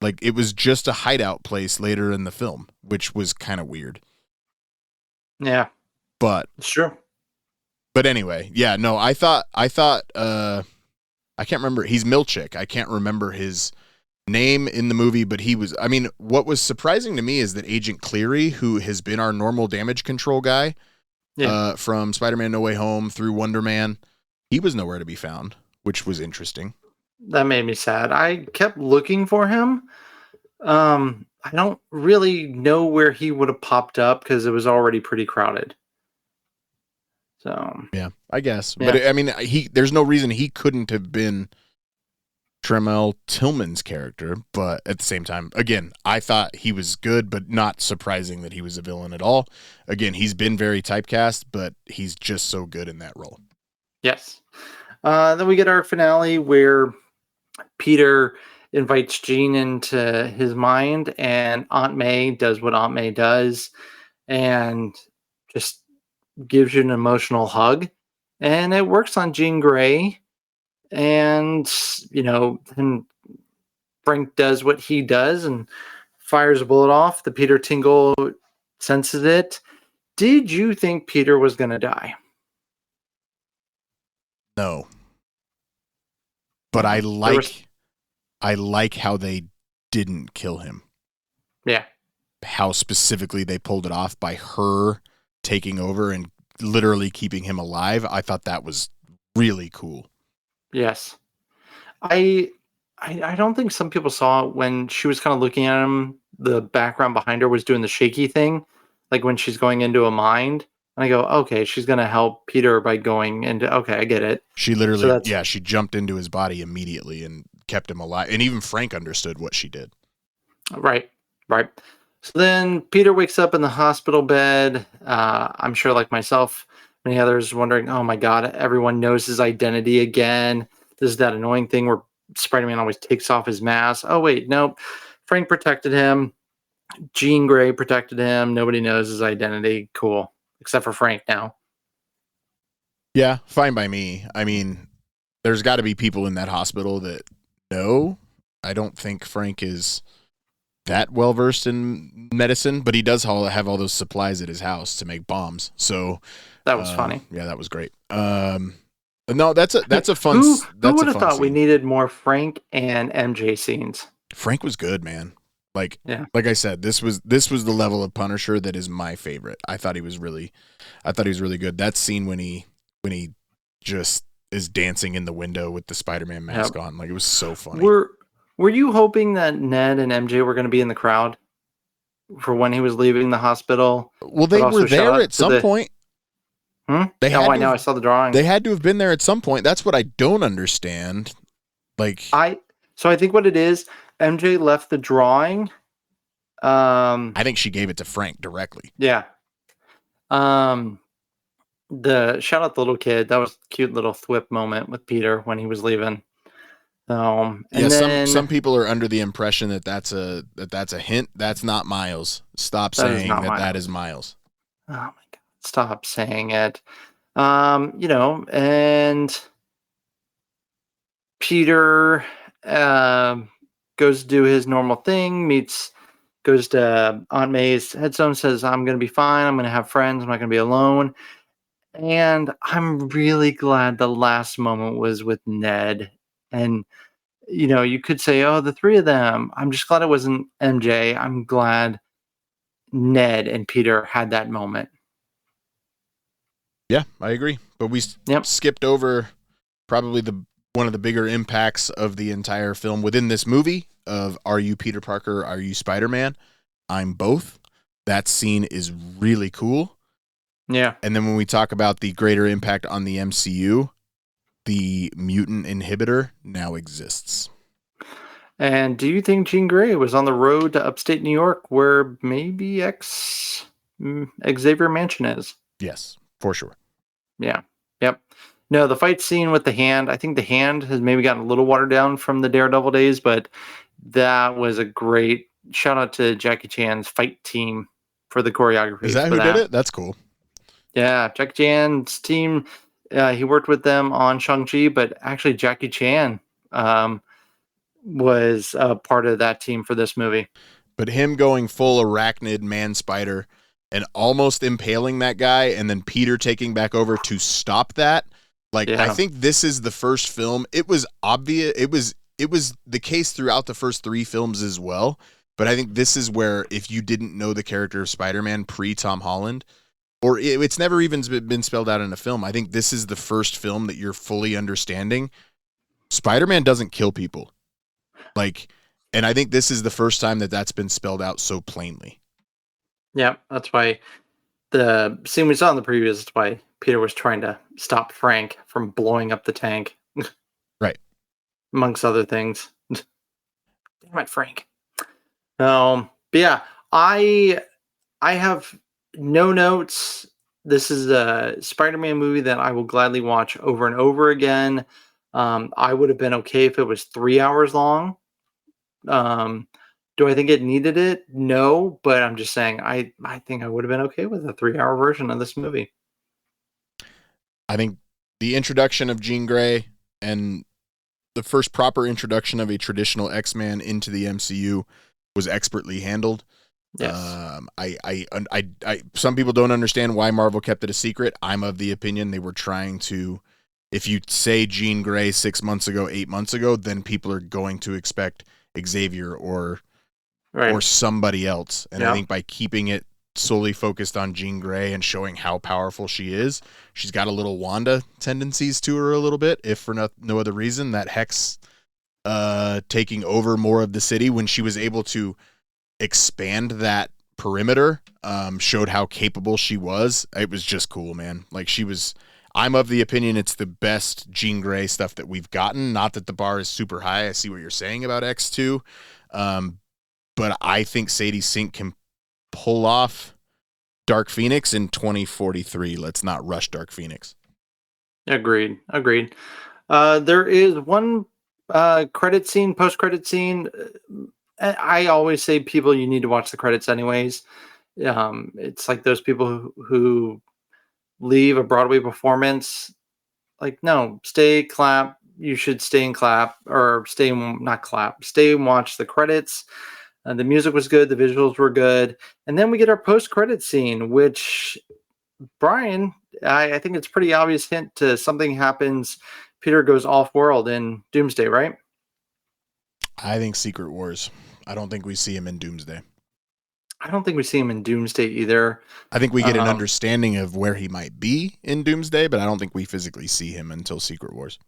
Like, it was just a hideout place later in the film, which was kind of weird. Yeah. But sure. But anyway, yeah, no, I thought I can't remember. He's Milchick. I can't remember his name in the movie, but what was surprising to me is that Agent Cleary, who has been our normal damage control guy from Spider-Man No Way Home through Wonder Man, he was nowhere to be found, which was interesting. That made me sad. I kept looking for him. I don't really know where he would have popped up because it was already pretty crowded. So yeah, I guess. Yeah. But there's no reason he couldn't have been Tremel Tillman's character, but at the same time, again, I thought he was good, but not surprising that he was a villain at all. Again, he's been very typecast, but he's just so good in that role. Yes. Then we get our finale where Peter invites Jean into his mind, and Aunt May does what Aunt May does and just gives you an emotional hug. And it works on Jean Grey. And, and Frank does what he does and fires a bullet off. The Peter Tingle senses it. Did you think Peter was going to die? No. But I like how they didn't kill him. Yeah. How specifically they pulled it off by her taking over and literally keeping him alive. I thought that was really cool. Yes. I don't think some people saw it when she was kind of looking at him. The background behind her was doing the shaky thing, like when she's going into a mind. And I go, okay, she's going to help Peter by going into, okay, I get it. She literally, she jumped into his body immediately and kept him alive. And even Frank understood what she did. Right. So then Peter wakes up in the hospital bed. I'm sure, like myself, many others wondering, oh my God, everyone knows his identity again. This is that annoying thing where Spider-Man always takes off his mask. Oh, wait, nope. Frank protected him. Jean Grey protected him. Nobody knows his identity. Cool. Except for Frank now. Yeah, fine by me. I mean, there's got to be people in that hospital that know. I don't think Frank is that well versed in medicine, but he does have all those supplies at his house to make bombs. So That was funny. Yeah, that was great. No, that's a fun. Who That's would a have fun thought we scene. needed more Frank and MJ scenes? Frank was good, man. Like Yeah. like I said, this was the level of Punisher that is my favorite. I thought he was really good. That scene when he just is dancing in the window with the Spider-Man mask on, like, it was so funny. Were you hoping that Ned and MJ were going to be in the crowd for when he was leaving the hospital? Well, they were there at some point. They I know. I saw the drawing. They had to have been there at some point. That's what I don't understand. Like, I think what it is, MJ left the drawing. I think she gave it to Frank directly. Yeah. The shout out the little kid. That was a cute little thwip moment with Peter when he was leaving. And then, some people are under the impression that that's a hint. That's not Miles. Stop saying that is Miles. Oh my God. Stop saying it. And Peter goes to do his normal thing, goes to Aunt May's headstone, says, I'm going to be fine. I'm going to have friends. I'm not going to be alone. And I'm really glad the last moment was with Ned. And, you could say, oh, the three of them. I'm just glad it wasn't MJ. I'm glad Ned and Peter had that moment. Yeah, I agree. But we skipped over probably one of the bigger impacts of the entire film within this movie of, are you Peter Parker? Are you Spider-Man? I'm both. That scene is really cool. Yeah. And then when we talk about the greater impact on the MCU, the mutant inhibitor now exists. And do you think Jean Grey was on the road to upstate New York where maybe Xavier Mansion is? Yes, for sure. Yeah. Yep. No, the fight scene with the hand, I think the hand has maybe gotten a little watered down from the Daredevil days, but that was a great shout out to Jackie Chan's fight team for the choreography. Is that who did it? That's cool. Yeah, Jackie Chan's team, he worked with them on Shang-Chi, but actually Jackie Chan was part of that team for this movie. But him going full arachnid man spider and almost impaling that guy, and then Peter taking back over to stop that. Like, I think this is the first film. It was obvious. It was the case throughout the first three films as well. But I think this is where, if you didn't know the character of Spider-Man pre-Tom Holland, or it's never even been spelled out in a film, I think this is the first film that you're fully understanding. Spider-Man doesn't kill people. And I think this is the first time that that's been spelled out so plainly. Yeah, that's why the scene we saw in the preview is why Peter was trying to stop Frank from blowing up the tank. Right. Amongst other things. Damn it, Frank. But yeah, I have no notes. This is a Spider-Man movie that I will gladly watch over and over again. I would have been okay if it was 3 hours long. Do I think it needed it? No, but I'm just saying I think I would have been okay with a 3-hour version of this movie. I think the introduction of Jean Grey and the first proper introduction of a traditional X-Man into the MCU was expertly handled. Yes. I some people don't understand why Marvel kept it a secret. I'm of the opinion they were trying to, if you say Jean Grey 6 months ago, 8 months ago, then people are going to expect Xavier or somebody else. And I think by keeping it solely focused on Jean Grey and showing how powerful she is, she's got a little Wanda tendencies to her a little bit, if for no other reason. That Hex taking over more of the city when she was able to expand that perimeter showed how capable she was. It was just cool, man. Like, I'm of the opinion it's the best Jean Grey stuff that we've gotten. Not that the bar is super high. I see what you're saying about X2. But I think Sadie Sink can pull off Dark Phoenix in 2043. Let's not rush Dark Phoenix. Agreed. There is one post-credit scene. I always say people, you need to watch the credits anyways. It's like those people who leave a Broadway performance, like, no, stay, clap. You should stay and clap, or stay and not clap. Stay and watch the credits. The music was good, the visuals were good, and then we get our post-credit scene, which Brian, I think it's pretty obvious hint to something happens. Peter goes off-world in Doomsday, right? I think Secret Wars. I don't think we see him in Doomsday. I don't think we see him in Doomsday either. I think we get an understanding of where he might be in Doomsday, but I don't think we physically see him until Secret Wars.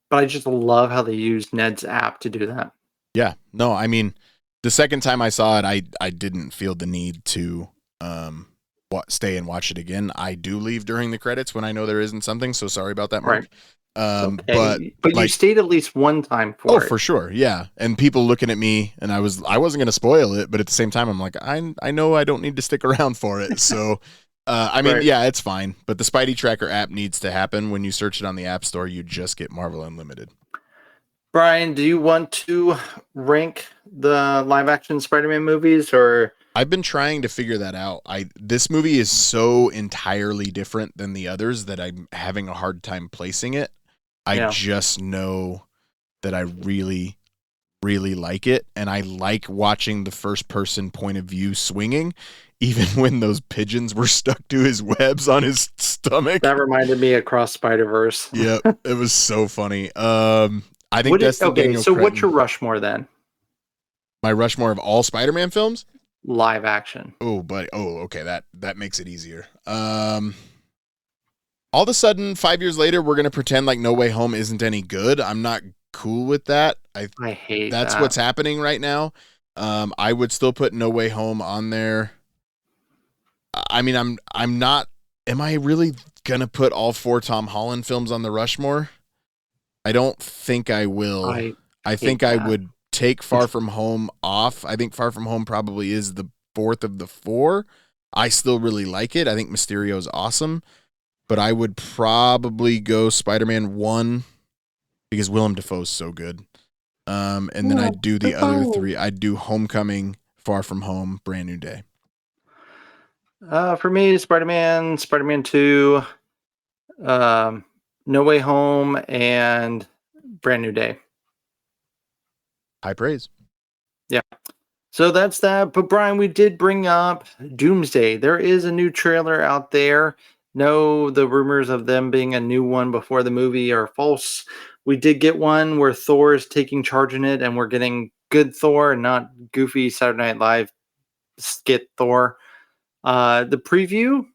But I just love how they used Ned's app to do that. Yeah. No, I mean, the second time I saw it, I didn't feel the need to stay and watch it again. I do leave during the credits when I know there isn't something, so sorry about that, Mark. Right. Okay. But like, you stayed at least one time for it. Oh, for sure. Yeah. And people looking at me, and I wasn't going to spoil it, but at the same time, I'm like, I know I don't need to stick around for it. So, I mean, Right. yeah, it's fine. But the Spidey Tracker app needs to happen. When you search it on the App Store, you just get Marvel Unlimited. Brian, do you want to rank the live action Spider-Man movies, or? I've been trying to figure that out. This movie is so entirely different than the others that I'm having a hard time placing it. I just know that I really, really like it, and I like watching the first-person point of view swinging, even when those pigeons were stuck to his webs on his stomach. That reminded me of Cross Spider-Verse. Yep, it was so funny. I think that's the Daniel so Cretton. what's your Rushmore then? My Rushmore of all Spider-Man films? Live action. Oh, but okay, that makes it easier. All of a sudden, 5 years later, we're gonna pretend like No Way Home isn't any good. I'm not cool with that. I hate that's that. what's happening right now. I would still put No Way Home on there. I mean, I'm not. Am I really gonna put all 4 Tom Holland films on the Rushmore? I don't think I will. I think I would take Far From Home off. I think Far From Home probably is the 4th of the 4. I still really like it. I think Mysterio's awesome. But I would probably go Spider-Man 1 because Willem Dafoe's so good. And then I'd do the other 3. I'd do Homecoming, Far From Home, Brand New Day. For me, Spider-Man, Spider-Man 2, No Way Home, and Brand New Day. High praise. Yeah. So that's that. But Brian, we did bring up Doomsday. There is a new trailer out there. No, the rumors of them being a new one before the movie are false. We did get one where Thor is taking charge in it, and we're getting good Thor and not goofy Saturday Night Live skit Thor. The preview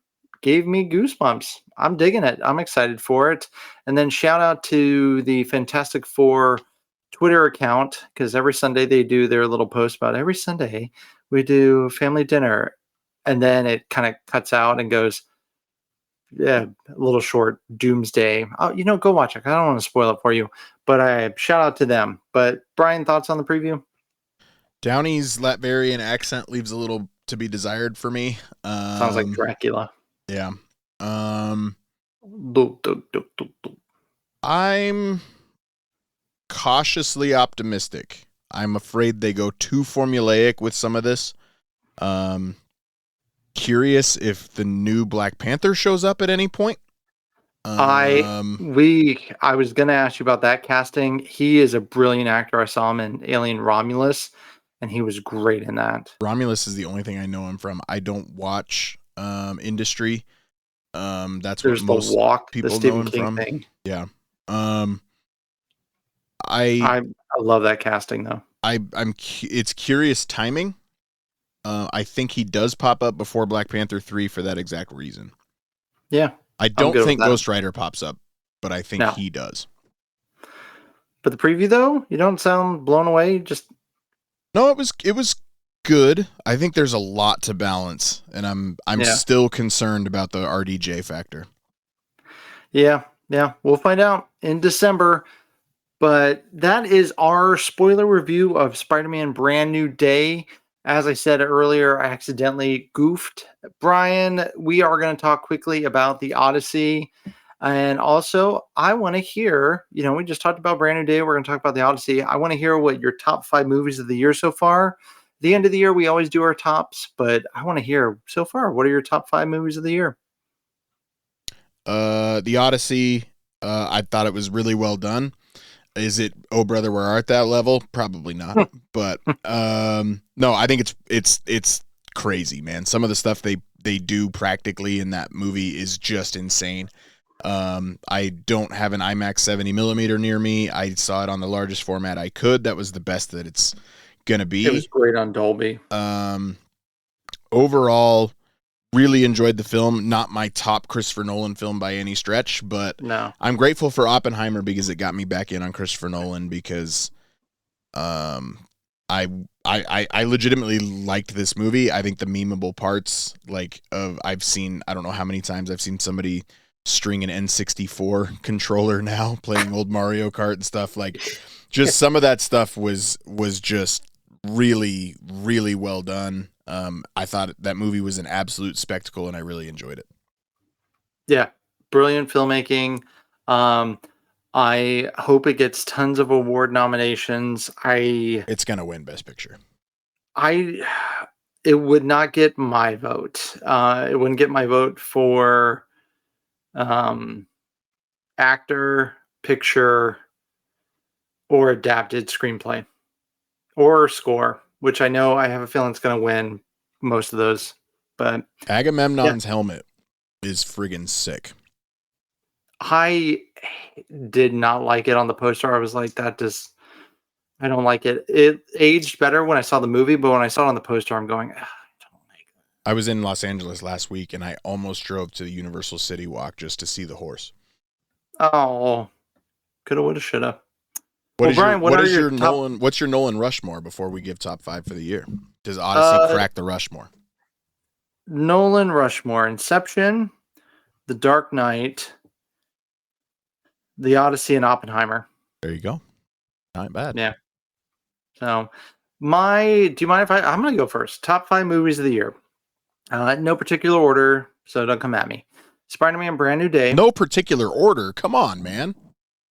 gave me goosebumps. I'm digging it. I'm excited for it. And then shout out to the Fantastic Four Twitter account, because every Sunday they do their little post about every Sunday we do family dinner. And then it kind of cuts out and goes, a little short Doomsday. Oh, go watch it. I don't want to spoil it for you, but I shout out to them. But Brian, thoughts on the preview? Downey's Latvian accent leaves a little to be desired for me. Sounds like Dracula. Yeah. I'm cautiously optimistic. I'm afraid they go too formulaic with some of this. Curious if the new Black Panther shows up at any point. I was going to ask you about that casting. He is a brilliant actor. I saw him in Alien Romulus, and he was great in that. Romulus is the only thing I know him from. I don't watch Industry. That's There's what most the Walk, people the Stephen know him King from. thing. Yeah. I love that casting though. It's curious timing. I think he does pop up before Black Panther 3 for that exact reason. Yeah. I don't think Ghost Rider pops up, but I think he does. But the preview though, you don't sound blown away. No, it was good. I think there's a lot to balance, and I'm still concerned about the RDJ factor. Yeah, we'll find out in December. But that is our spoiler review of Spider-Man Brand New Day. As I said earlier, I accidentally goofed. Brian, we are going to talk quickly about the Odyssey. And also, I want to hear, we just talked about Brand New Day. We're going to talk about the Odyssey. I want to hear what your top 5 movies of the year so far. The end of the year, we always do our tops, but I want to hear so far, what are your top 5 movies of the year? The Odyssey, I thought it was really well done. Is it Oh Brother Where Art Thou level? Probably not. But no, I think it's crazy, man. Some of the stuff they do practically in that movie is just insane. I don't have an IMAX 70 millimeter near me. I saw it on the largest format I could. That was the best that it's gonna be. It was great on Dolby. Overall, really enjoyed the film. Not my top Christopher Nolan film by any stretch, but No. I'm grateful for Oppenheimer because it got me back in on Christopher Nolan because I legitimately liked this movie. I think the memeable parts, I don't know how many times I've seen somebody string an N64 controller now playing old Mario Kart and stuff. Like, just some of that stuff was just really, really well done. I thought that movie was an absolute spectacle, and I really enjoyed it. Yeah, brilliant filmmaking. I hope it gets tons of award nominations. It's gonna win Best Picture. It would not get my vote. It wouldn't get my vote for actor, picture, or adapted screenplay, or score, which I know I have a feeling it's going to win most of those. But Agamemnon's helmet is friggin' sick. I did not like it on the poster. I was like, I don't like it. It aged better when I saw the movie, but when I saw it on the poster, I'm going, I don't like it. I was in Los Angeles last week, and I almost drove to the Universal City Walk just to see the horse. Oh, coulda, woulda, shoulda. Brian, what's your Nolan Rushmore before we give top 5 for the year? Does Odyssey crack the Rushmore? Nolan Rushmore: Inception, The Dark Knight, The Odyssey, and Oppenheimer. There you go. Not bad. Yeah. So, do you mind if I'm going to go first? Top 5 movies of the year. No particular order, so don't come at me. Spider-Man: Brand New Day. No particular order. Come on, man.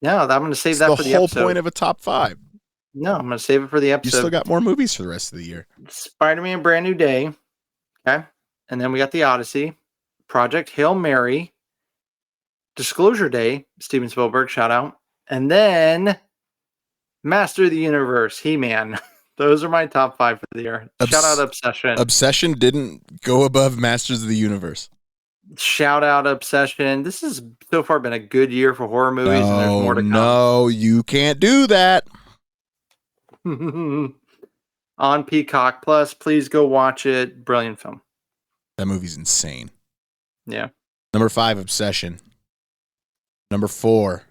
No, I'm going to save that for the the whole episode. point of a top 5. No, I'm going to save it for the episode. You still got more movies for the rest of the year. Spider-Man: Brand New Day. Okay. And then we got The Odyssey, Project Hail Mary, Disclosure Day, Steven Spielberg, shout out. And then Master of the Universe, He-Man. Those are my top 5 for the year. Shout out Obsession. Obsession didn't go above Masters of the Universe. Shout out Obsession. This has so far been a good year for horror movies, and there's more to come. No, you can't do that. On Peacock Plus, please go watch it. Brilliant film. That movie's insane. Yeah. Number 5, Obsession. Number 4.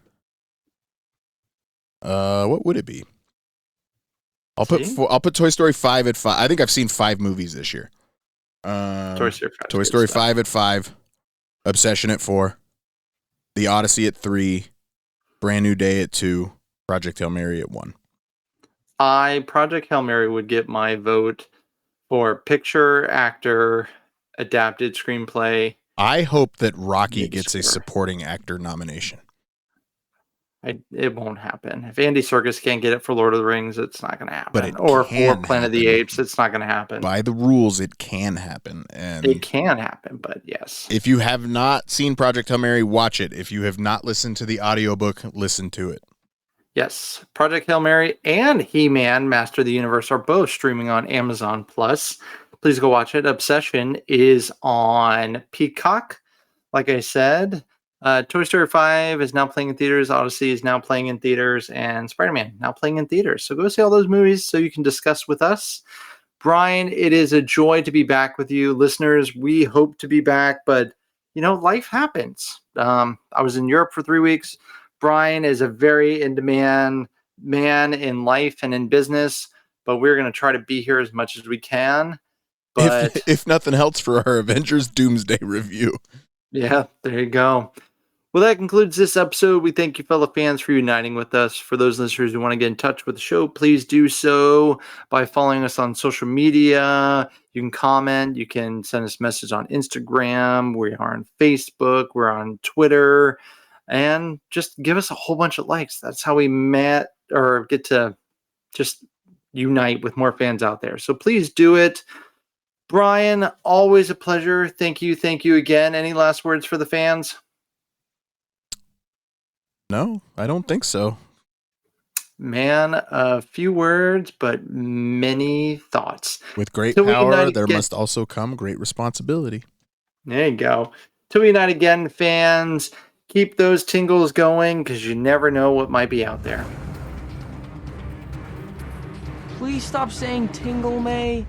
What would it be? I'll put Toy Story 5 at 5. I think I've seen 5 movies this year. Toy Story 5 at 5. Obsession at 4. The Odyssey at 3. Brand New Day at 2. Project Hail Mary at 1. Project Hail Mary would get my vote for picture, actor, adapted screenplay. I hope that Rocky gets a supporting actor nomination. It won't happen. If Andy Serkis can't get it for Lord of the Rings, it's not going to happen. Or for Planet of the Apes, it's not going to happen. By the rules, it can happen. And it can happen, but yes. If you have not seen Project Hail Mary, watch it. If you have not listened to the audiobook, listen to it. Yes. Project Hail Mary and He-Man, Master of the Universe, are both streaming on Amazon Plus. Please go watch it. Obsession is on Peacock. Like I said, Toy Story 5 is now playing in theaters. Odyssey is now playing in theaters. And Spider-Man now playing in theaters. So go see all those movies so you can discuss with us. Brian, it is a joy to be back with you. Listeners, we hope to be back. But, life happens. I was in Europe for 3 weeks. Brian is a very in-demand man in life and in business. But we're going to try to be here as much as we can. But if nothing else, for our Avengers Doomsday review. Yeah, there you go. Well, that concludes this episode. We thank you, fellow fans, for uniting with us. For those listeners who want to get in touch with the show, please do so by following us on social media. You can comment. You can send us messages on Instagram. We are on Facebook. We're on Twitter. and just give us a whole bunch of likes. That's how we get to just unite with more fans out there. So please do it. Bryan, always a pleasure. Thank you again. Any last words for the fans? No, I don't think so. Man, a few words, but many thoughts. With great Till we power, unite there again- must also come great responsibility. There you go. Till we unite again, fans, keep those tingles going because you never know what might be out there. Please stop saying tingle, May.